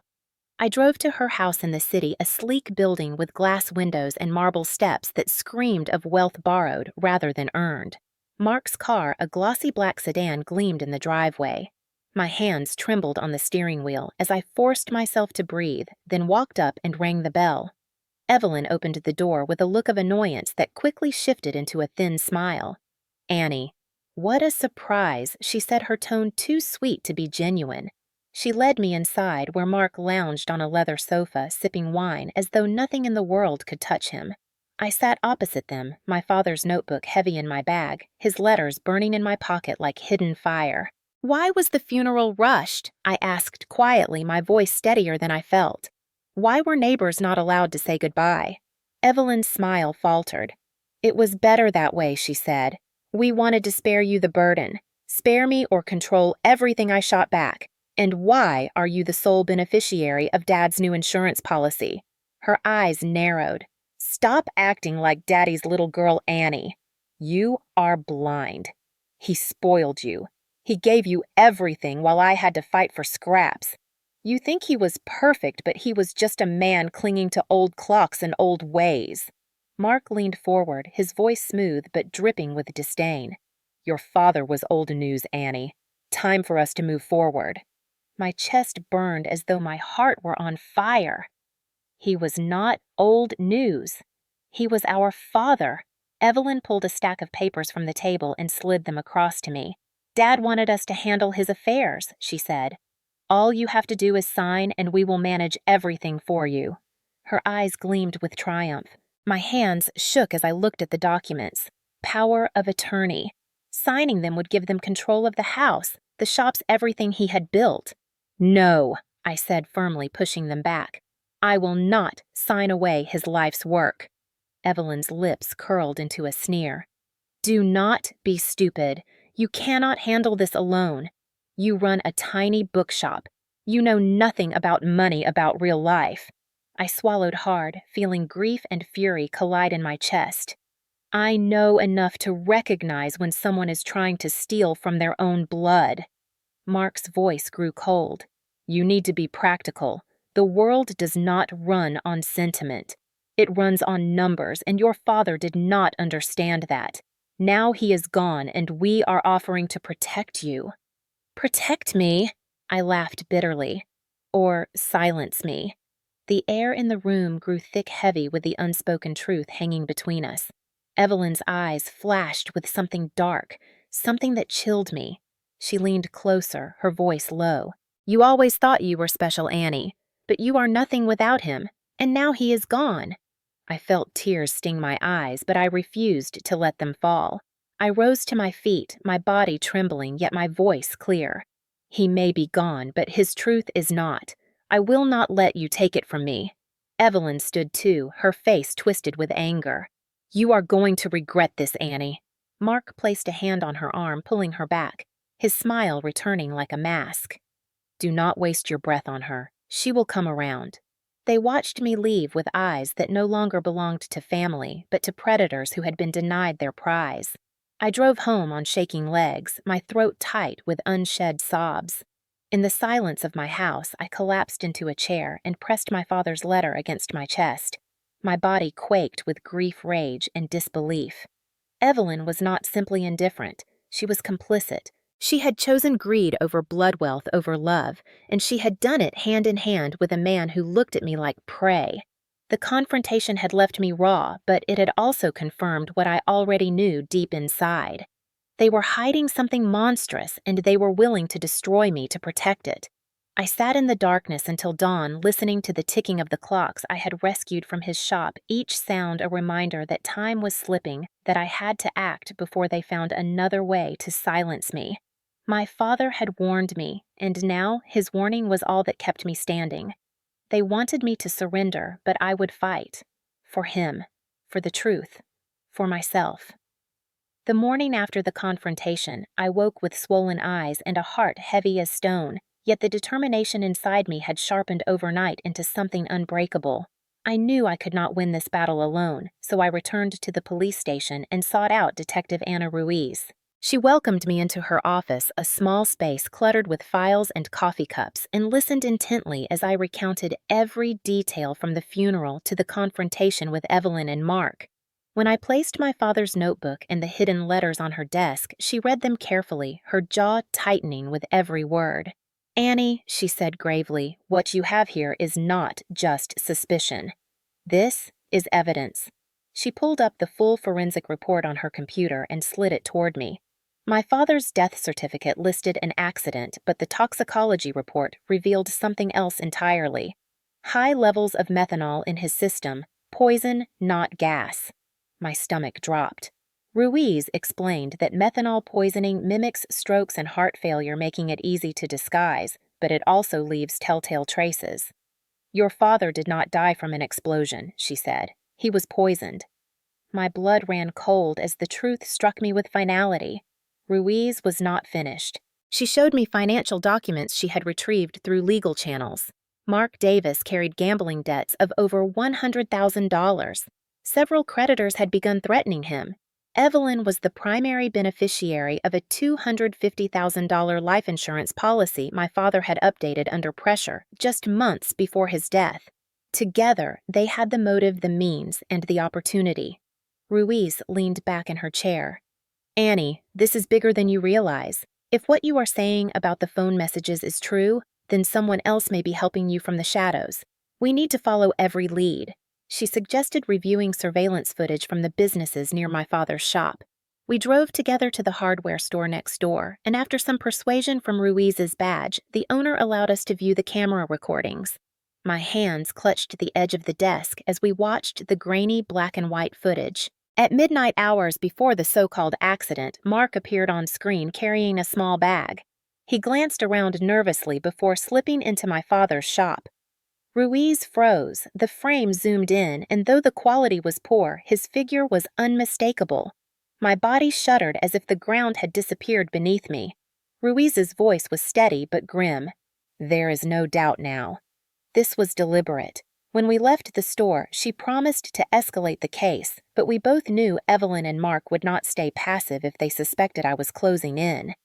I drove to her house in the city, a sleek building with glass windows and marble steps that screamed of wealth borrowed rather than earned. Mark's car, a glossy black sedan, gleamed in the driveway. My hands trembled on the steering wheel as I forced myself to breathe, then walked up and rang the bell. Evelyn opened the door with a look of annoyance that quickly shifted into a thin smile. Annie. What a surprise, she said, her tone too sweet to be genuine. She led me inside, where Mark lounged on a leather sofa, sipping wine as though nothing in the world could touch him. I sat opposite them, my father's notebook heavy in my bag, his letters burning in my pocket like hidden fire. Why was the funeral rushed? I asked quietly, my voice steadier than I felt. Why were neighbors not allowed to say goodbye? Evelyn's smile faltered. It was better that way, she said. We wanted to spare you the burden. Spare me or control everything I shot back. And why are you the sole beneficiary of Dad's new insurance policy? Her eyes narrowed. Stop acting like Daddy's little girl Annie. You are blind. He spoiled you. He gave you everything while I had to fight for scraps. You think he was perfect, but he was just a man clinging to old clocks and old ways. Mark leaned forward, his voice smooth but dripping with disdain. Your father was old news, Annie. Time for us to move forward. My chest burned as though my heart were on fire. He was not old news. He was our father. Evelyn pulled a stack of papers from the table and slid them across to me. Dad wanted us to handle his affairs, she said. All you have to do is sign, and we will manage everything for you. Her eyes gleamed with triumph. My hands shook as I looked at the documents. Power of attorney. Signing them would give them control of the house, the shop's everything he had built. No, I said firmly, pushing them back. I will not sign away his life's work. Evelyn's lips curled into a sneer. Do not be stupid. You cannot handle this alone. You run a tiny bookshop. You know nothing about money about real life. I swallowed hard, feeling grief and fury collide in my chest. I know enough to recognize when someone is trying to steal from their own blood. Mark's voice grew cold. You need to be practical. The world does not run on sentiment. It runs on numbers, and your father did not understand that. Now he is gone, and we are offering to protect you. Protect me? I laughed bitterly. Or silence me. The air in the room grew thick-heavy with the unspoken truth hanging between us. Evelyn's eyes flashed with something dark, something that chilled me. She leaned closer, her voice low. You always thought you were special, Annie, but you are nothing without him, and now he is gone. I felt tears sting my eyes, but I refused to let them fall. I rose to my feet, my body trembling, yet my voice clear. He may be gone, but his truth is not. I will not let you take it from me. Evelyn stood too, her face twisted with anger. You are going to regret this, Annie. Mark placed a hand on her arm, pulling her back, his smile returning like a mask. Do not waste your breath on her. She will come around. They watched me leave with eyes that no longer belonged to family, but to predators who had been denied their prize. I drove home on shaking legs, my throat tight with unshed sobs. In the silence of my house, I collapsed into a chair and pressed my father's letter against my chest. My body quaked with grief, rage, and disbelief. Evelyn was not simply indifferent. She was complicit. She had chosen greed over blood wealth over love, and she had done it hand in hand with a man who looked at me like prey. The confrontation had left me raw, but it had also confirmed what I already knew deep inside. They were hiding something monstrous, and they were willing to destroy me to protect it. I sat in the darkness until dawn, listening to the ticking of the clocks I had rescued from his shop, each sound a reminder that time was slipping, that I had to act before they found another way to silence me. My father had warned me, and now his warning was all that kept me standing. They wanted me to surrender, but I would fight. For him, for the truth, for myself. The morning after the confrontation, I woke with swollen eyes and a heart heavy as stone, yet the determination inside me had sharpened overnight into something unbreakable. I knew I could not win this battle alone, so I returned to the police station and sought out Detective Anna Ruiz. She welcomed me into her office, a small space cluttered with files and coffee cups, and listened intently as I recounted every detail from the funeral to the confrontation with Evelyn and Mark. When I placed my father's notebook and the hidden letters on her desk, she read them carefully, her jaw tightening with every word. Annie, she said gravely, what you have here is not just suspicion. This is evidence. She pulled up the full forensic report on her computer and slid it toward me. My father's death certificate listed an accident, but the toxicology report revealed something else entirely. High levels of methanol in his system, poison, not gas. My stomach dropped. Ruiz explained that methanol poisoning mimics strokes and heart failure, making it easy to disguise, but it also leaves telltale traces. Your father did not die from an explosion, she said. He was poisoned. My blood ran cold as the truth struck me with finality. Ruiz was not finished. She showed me financial documents she had retrieved through legal channels. Mark Davis carried gambling debts of over $100,000. Several creditors had begun threatening him. Evelyn was the primary beneficiary of a $250,000 life insurance policy my father had updated under pressure just months before his death. Together, they had the motive, the means, and the opportunity. Ruiz leaned back in her chair. Annie, this is bigger than you realize. If what you are saying about the phone messages is true, then someone else may be helping you from the shadows. We need to follow every lead. She suggested reviewing surveillance footage from the businesses near my father's shop. We drove together to the hardware store next door, and after some persuasion from Ruiz's badge, the owner allowed us to view the camera recordings. My hands clutched the edge of the desk as we watched the grainy black and white footage. At midnight hours before the so-called accident, Mark appeared on screen carrying a small bag. He glanced around nervously before slipping into my father's shop. Ruiz froze, the frame zoomed in, and though the quality was poor, his figure was unmistakable. My body shuddered as if the ground had disappeared beneath me. Ruiz's voice was steady but grim. "There is no doubt now." This was deliberate. When we left the store, she promised to escalate the case, but we both knew Evelyn and Mark would not stay passive if they suspected I was closing in.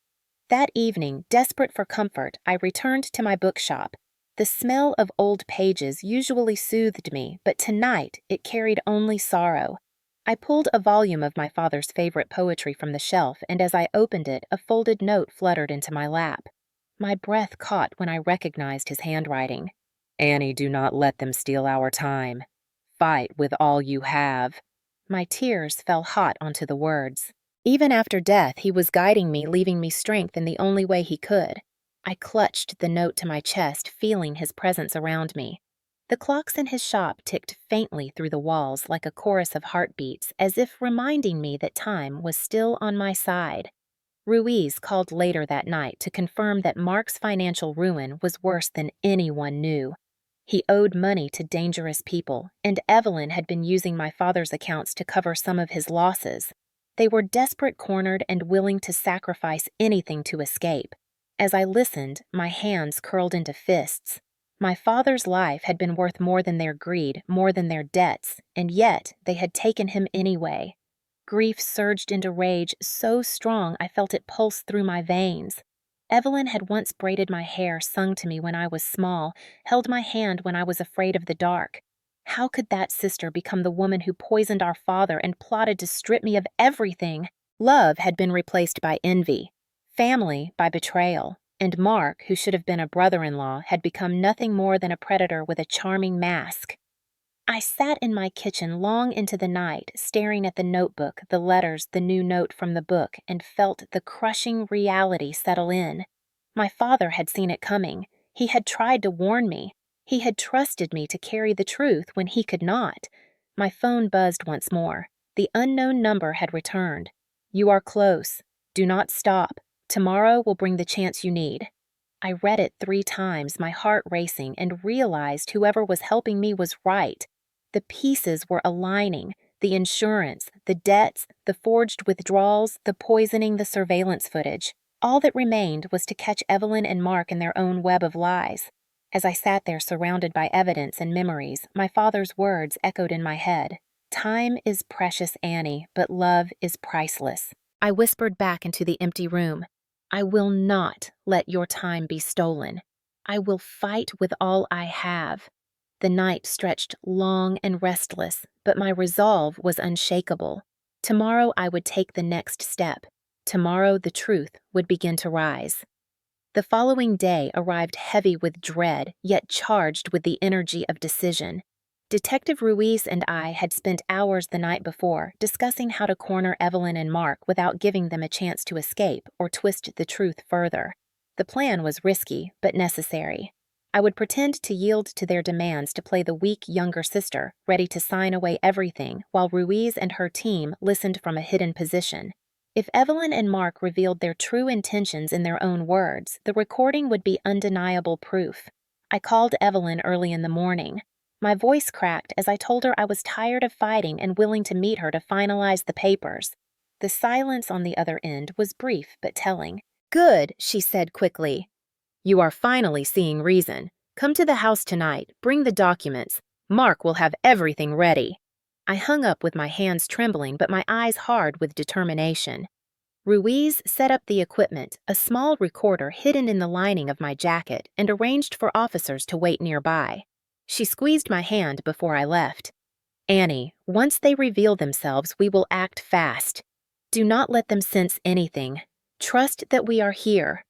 That evening, desperate for comfort, I returned to my bookshop. The smell of old pages usually soothed me, but tonight it carried only sorrow. I pulled a volume of my father's favorite poetry from the shelf, and as I opened it, a folded note fluttered into my lap. My breath caught when I recognized his handwriting. "Annie, do not let them steal our time. Fight with all you have." My tears fell hot onto the words. Even after death, he was guiding me, leaving me strength in the only way he could. I clutched the note to my chest, feeling his presence around me. The clocks in his shop ticked faintly through the walls like a chorus of heartbeats, as if reminding me that time was still on my side. Ruiz called later that night to confirm that Mark's financial ruin was worse than anyone knew. He owed money to dangerous people, and Evelyn had been using my father's accounts to cover some of his losses. They were desperate, cornered, and willing to sacrifice anything to escape. As I listened, my hands curled into fists. My father's life had been worth more than their greed, more than their debts, and yet they had taken him anyway. Grief surged into rage so strong I felt it pulse through my veins. Evelyn had once braided my hair, sung to me when I was small, held my hand when I was afraid of the dark. How could that sister become the woman who poisoned our father and plotted to strip me of everything? Love had been replaced by envy, family by betrayal, and Mark, who should have been a brother-in-law, had become nothing more than a predator with a charming mask. I sat in my kitchen long into the night, staring at the notebook, the letters, the new note from the book, and felt the crushing reality settle in. My father had seen it coming. He had tried to warn me. He had trusted me to carry the truth when he could not. My phone buzzed once more. The unknown number had returned. "You are close. Do not stop. Tomorrow will bring the chance you need." I read it 3 times, my heart racing, and realized whoever was helping me was right. The pieces were aligning: the insurance, the debts, the forged withdrawals, the poisoning, the surveillance footage. All that remained was to catch Evelyn and Mark in their own web of lies. As I sat there surrounded by evidence and memories, my father's words echoed in my head. "Time is precious, Annie, but love is priceless." I whispered back into the empty room. "I will not let your time be stolen. I will fight with all I have." The night stretched long and restless, but my resolve was unshakable. Tomorrow I would take the next step. Tomorrow the truth would begin to rise. The following day arrived heavy with dread, yet charged with the energy of decision. Detective Ruiz and I had spent hours the night before discussing how to corner Evelyn and Mark without giving them a chance to escape or twist the truth further. The plan was risky, but necessary. I would pretend to yield to their demands to play the weak younger sister, ready to sign away everything, while Ruiz and her team listened from a hidden position. If Evelyn and Mark revealed their true intentions in their own words, the recording would be undeniable proof. I called Evelyn early in the morning. My voice cracked as I told her I was tired of fighting and willing to meet her to finalize the papers. The silence on the other end was brief but telling. "Good," she said quickly. "You are finally seeing reason. Come to the house tonight. Bring the documents. Mark will have everything ready." I hung up with my hands trembling but my eyes hard with determination. Ruiz set up the equipment, a small recorder hidden in the lining of my jacket, and arranged for officers to wait nearby. She squeezed my hand before I left. "Annie, once they reveal themselves, we will act fast. Do not let them sense anything. Trust that we are here."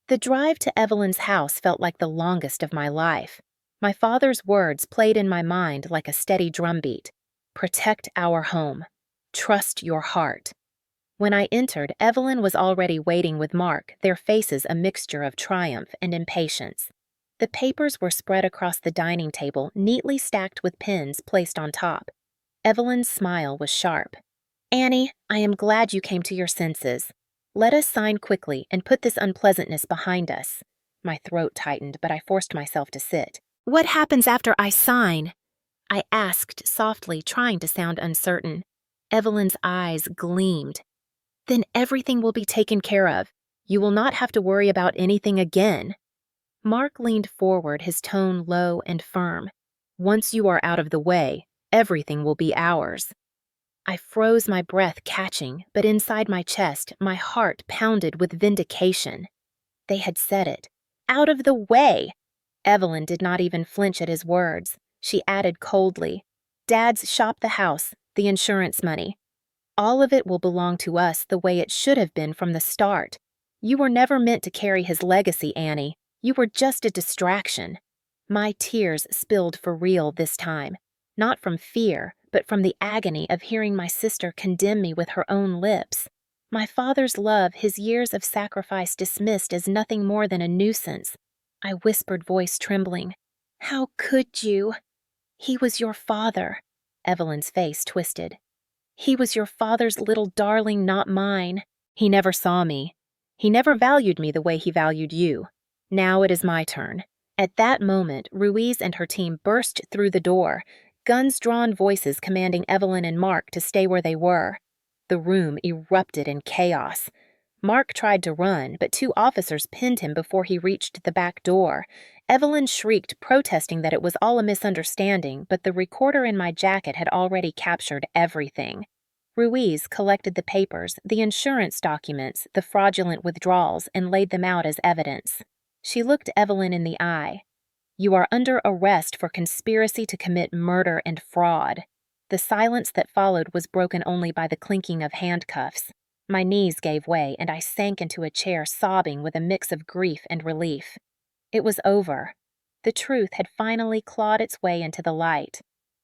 The drive to Evelyn's house felt like the longest of my life. My father's words played in my mind like a steady drumbeat. "Protect our home. Trust your heart." When I entered, Evelyn was already waiting with Mark, their faces a mixture of triumph and impatience. The papers were spread across the dining table, neatly stacked with pens placed on top. Evelyn's smile was sharp. "Annie, I am glad you came to your senses. Let us sign quickly and put this unpleasantness behind us." My throat tightened, but I forced myself to sit. What happens after I sign? I asked softly, trying to sound uncertain. Evelyn's eyes gleamed. Then everything will be taken care of. You will not have to worry about anything again. Mark leaned forward, his tone low and firm. Once you are out of the way, everything will be ours. I froze, my breath catching, but inside my chest, my heart pounded with vindication. They had said it. Out of the way! Evelyn did not even flinch at his words. She added coldly, Dad's shop the house, the insurance money. All of it will belong to us the way it should have been from the start. You were never meant to carry his legacy, Annie. You were just a distraction. My tears spilled for real this time, not from fear, but from the agony of hearing my sister condemn me with her own lips. My father's love, his years of sacrifice dismissed as nothing more than a nuisance. I whispered, voice trembling, How could you? He was your father. Evelyn's face twisted. He was your father's little darling, not mine. He never saw me. He never valued me the way he valued you. Now it is my turn. At that moment, Ruiz and her team burst through the door, guns-drawn voices commanding Evelyn and Mark to stay where they were. The room erupted in chaos. Mark tried to run, but two officers pinned him before he reached the back door. Evelyn shrieked, protesting that it was all a misunderstanding, but the recorder in my jacket had already captured everything. Ruiz collected the papers, the insurance documents, the fraudulent withdrawals, and laid them out as evidence. She looked Evelyn in the eye. You are under arrest for conspiracy to commit murder and fraud. The silence that followed was broken only by the clinking of handcuffs. My knees gave way, and I sank into a chair, sobbing with a mix of grief and relief. It was over. The truth had finally clawed its way into the light.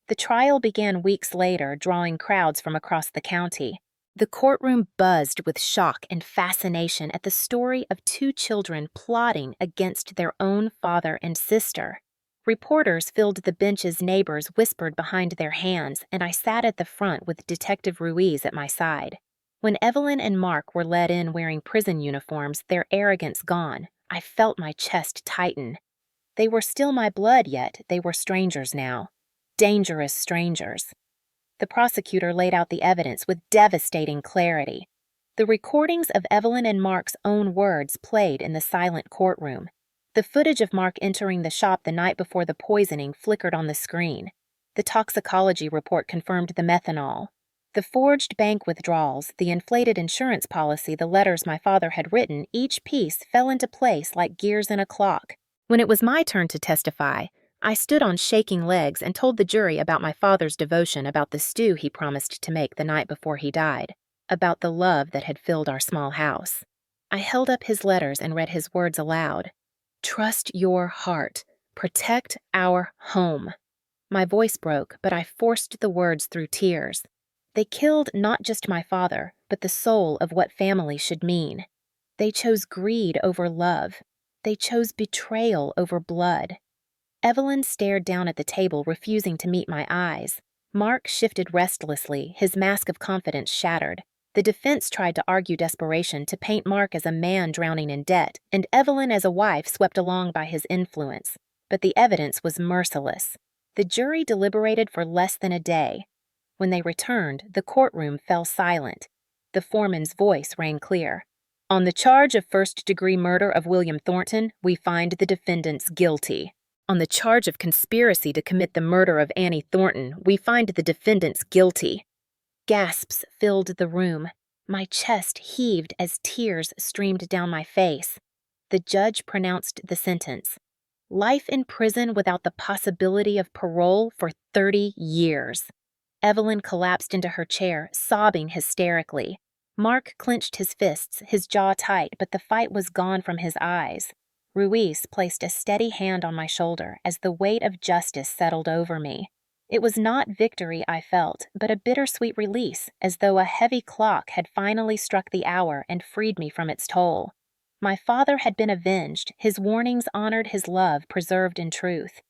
The trial began weeks later, drawing crowds from across the county. The courtroom buzzed with shock and fascination at the story of two children plotting against their own father and sister. Reporters filled the benches, neighbors whispered behind their hands, and I sat at the front with Detective Ruiz at my side. When Evelyn and Mark were led in wearing prison uniforms, their arrogance gone, I felt my chest tighten. They were still my blood, yet they were strangers now. Dangerous strangers. The prosecutor laid out the evidence with devastating clarity. The recordings of Evelyn and Mark's own words played in the silent courtroom. The footage of Mark entering the shop the night before the poisoning flickered on the screen. The toxicology report confirmed the methanol. The forged bank withdrawals, the inflated insurance policy, the letters my father had written, each piece fell into place like gears in a clock. When it was my turn to testify, I stood on shaking legs and told the jury about my father's devotion, about the stew he promised to make the night before he died, about the love that had filled our small house. I held up his letters and read his words aloud. Trust your heart. Protect our home. My voice broke, but I forced the words through tears. They killed not just my father, but the soul of what family should mean. They chose greed over love. They chose betrayal over blood. Evelyn stared down at the table, refusing to meet my eyes. Mark shifted restlessly, his mask of confidence shattered. The defense tried to argue desperation, to paint Mark as a man drowning in debt, and Evelyn as a wife swept along by his influence. But the evidence was merciless. The jury deliberated for less than a day. When they returned, the courtroom fell silent. The foreman's voice rang clear. On the charge of first-degree murder of William Thornton, we find the defendants guilty. On the charge of conspiracy to commit the murder of Annie Thornton, we find the defendants guilty. Gasps filled the room. My chest heaved as tears streamed down my face. The judge pronounced the sentence. Life in prison without the possibility of parole for 30 years. Evelyn collapsed into her chair, sobbing hysterically. Mark clenched his fists, his jaw tight, but the fight was gone from his eyes. Ruiz placed a steady hand on my shoulder as the weight of justice settled over me. It was not victory I felt, but a bittersweet release, as though a heavy clock had finally struck the hour and freed me from its toll. My father had been avenged, his warnings honored, his love preserved in truth.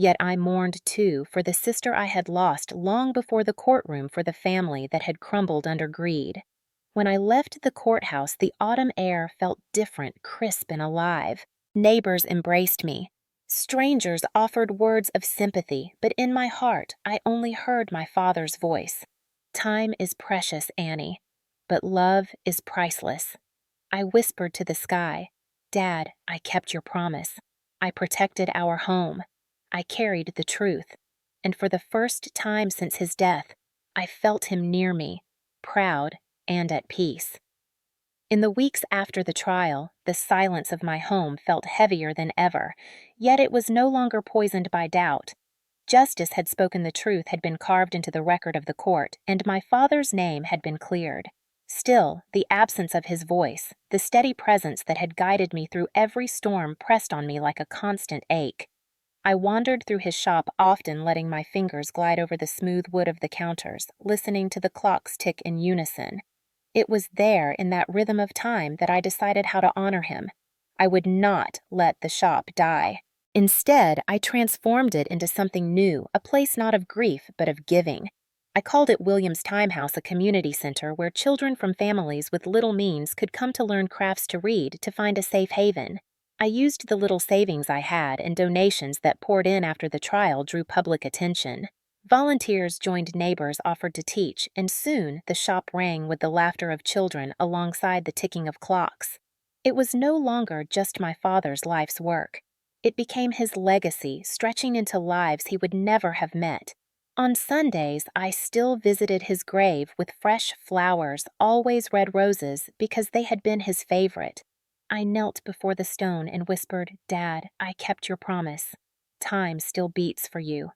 Yet I mourned, too, for the sister I had lost long before the courtroom, for the family that had crumbled under greed. When I left the courthouse, the autumn air felt different, crisp, and alive. Neighbors embraced me. Strangers offered words of sympathy, but in my heart I only heard my father's voice. Time is precious, Annie, but love is priceless. I whispered to the sky, Dad, I kept your promise. I protected our home. I carried the truth. And for the first time since his death, I felt him near me, proud and at peace. In the weeks after the trial, the silence of my home felt heavier than ever, yet it was no longer poisoned by doubt. Justice had spoken, the truth had been carved into the record of the court, and my father's name had been cleared. Still, the absence of his voice, the steady presence that had guided me through every storm, pressed on me like a constant ache. I wandered through his shop, often letting my fingers glide over the smooth wood of the counters, listening to the clocks tick in unison. It was there, in that rhythm of time, that I decided how to honor him. I would not let the shop die. Instead, I transformed it into something new, a place not of grief, but of giving. I called it Williams Time House, a community center where children from families with little means could come to learn crafts, to read, to find a safe haven. I used the little savings I had, and donations that poured in after the trial drew public attention. Volunteers joined, neighbors offered to teach, and soon the shop rang with the laughter of children alongside the ticking of clocks. It was no longer just my father's life's work. It became his legacy, stretching into lives he would never have met. On Sundays, I still visited his grave with fresh flowers, always red roses, because they had been his favorite. I knelt before the stone and whispered, Dad, I kept your promise. Time still beats for you.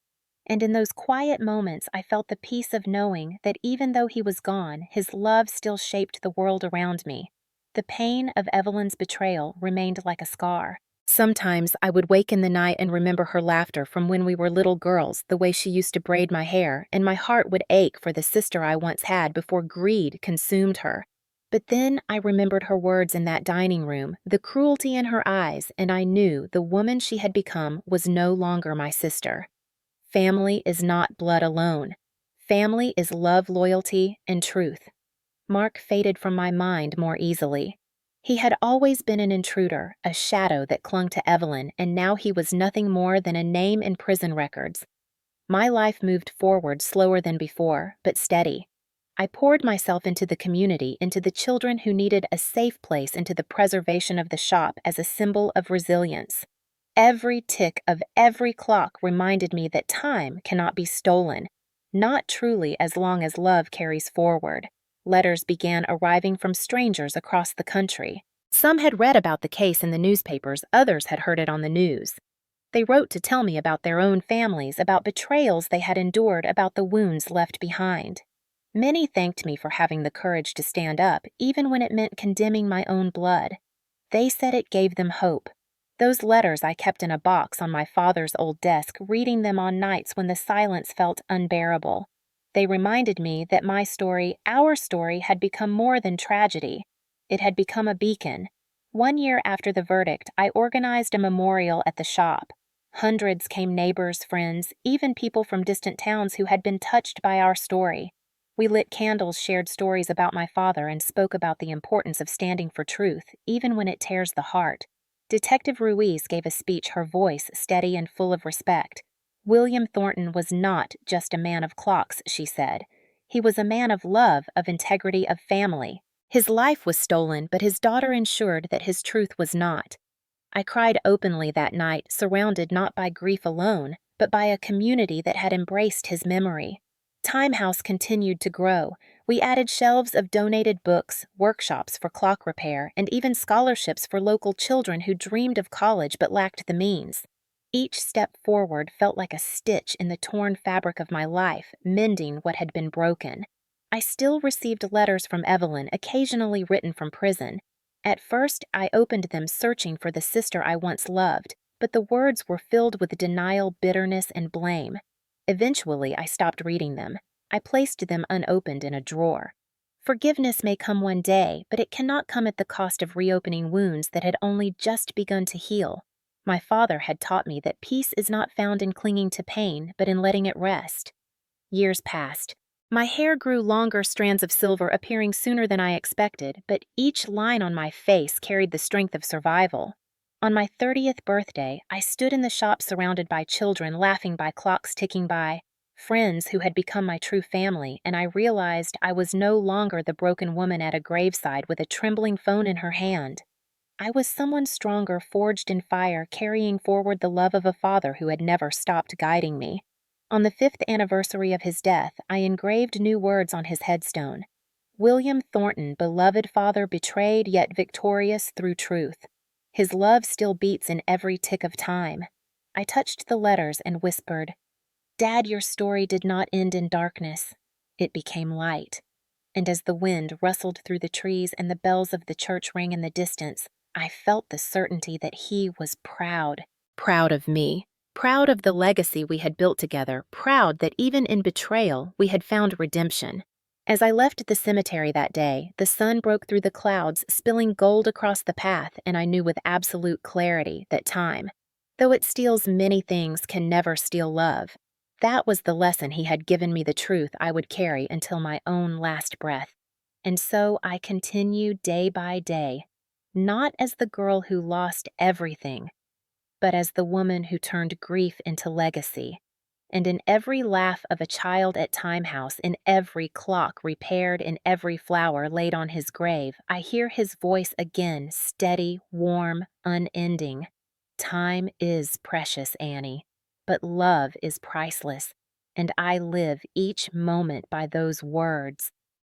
And in those quiet moments, I felt the peace of knowing that even though he was gone, his love still shaped the world around me. The pain of Evelyn's betrayal remained like a scar. Sometimes I would wake in the night and remember her laughter from when we were little girls, the way she used to braid my hair, and my heart would ache for the sister I once had before greed consumed her. But then I remembered her words in that dining room, the cruelty in her eyes, and I knew the woman she had become was no longer my sister. Family is not blood alone. Family is love, loyalty, and truth. Mark faded from my mind more easily. He had always been an intruder, a shadow that clung to Evelyn, and now he was nothing more than a name in prison records. My life moved forward slower than before, but steady. I poured myself into the community, into the children who needed a safe place, into the preservation of the shop as a symbol of resilience. Every tick of every clock reminded me that time cannot be stolen, not truly as long as love carries forward. Letters began arriving from strangers across the country. Some had read about the case in the newspapers, others had heard it on the news. They wrote to tell me about their own families, about betrayals they had endured, about the wounds left behind. Many thanked me for having the courage to stand up, even when it meant condemning my own blood. They said it gave them hope. Those letters I kept in a box on my father's old desk, reading them on nights when the silence felt unbearable. They reminded me that my story, our story, had become more than tragedy. It had become a beacon. 1 year after the verdict, I organized a memorial at the shop. Hundreds came, neighbors, friends, even people from distant towns who had been touched by our story. We lit candles, shared stories about my father, and spoke about the importance of standing for truth, even when it tears the heart. Detective Ruiz gave a speech, her voice steady and full of respect. William Thornton was not just a man of clocks, she said. He was a man of love, of integrity, of family. His life was stolen, but his daughter ensured that his truth was not. I cried openly that night, surrounded not by grief alone, but by a community that had embraced his memory. Time House continued to grow. We added shelves of donated books, workshops for clock repair, and even scholarships for local children who dreamed of college but lacked the means. Each step forward felt like a stitch in the torn fabric of my life, mending what had been broken. I still received letters from Evelyn, occasionally written from prison. At first, I opened them searching for the sister I once loved, but the words were filled with denial, bitterness, and blame. Eventually, I stopped reading them. I placed them unopened in a drawer. Forgiveness may come one day, but it cannot come at the cost of reopening wounds that had only just begun to heal. My father had taught me that peace is not found in clinging to pain, but in letting it rest. Years passed. My hair grew longer, strands of silver appearing sooner than I expected, but each line on my face carried the strength of survival. On my 30th birthday, I stood in the shop surrounded by children laughing by clocks ticking by, friends who had become my true family, and I realized I was no longer the broken woman at a graveside with a trembling phone in her hand. I was someone stronger, forged in fire, carrying forward the love of a father who had never stopped guiding me. On the 5th anniversary of his death, I engraved new words on his headstone. William Thornton, beloved father, betrayed yet victorious through truth. His love still beats in every tick of time. I touched the letters and whispered, Dad, your story did not end in darkness. It became light. And as the wind rustled through the trees and the bells of the church rang in the distance, I felt the certainty that he was proud. Proud of me. Proud of the legacy we had built together. Proud that even in betrayal, we had found redemption. As I left the cemetery that day, the sun broke through the clouds, spilling gold across the path, and I knew with absolute clarity that time, though it steals many things, can never steal love. That was the lesson he had given me, the truth I would carry until my own last breath. And so I continued day by day, not as the girl who lost everything, but as the woman who turned grief into legacy. And in every laugh of a child at Time House, in every clock repaired, in every flower laid on his grave, I hear his voice again, steady, warm, unending. Time is precious, Annie, but love is priceless, and I live each moment by those words.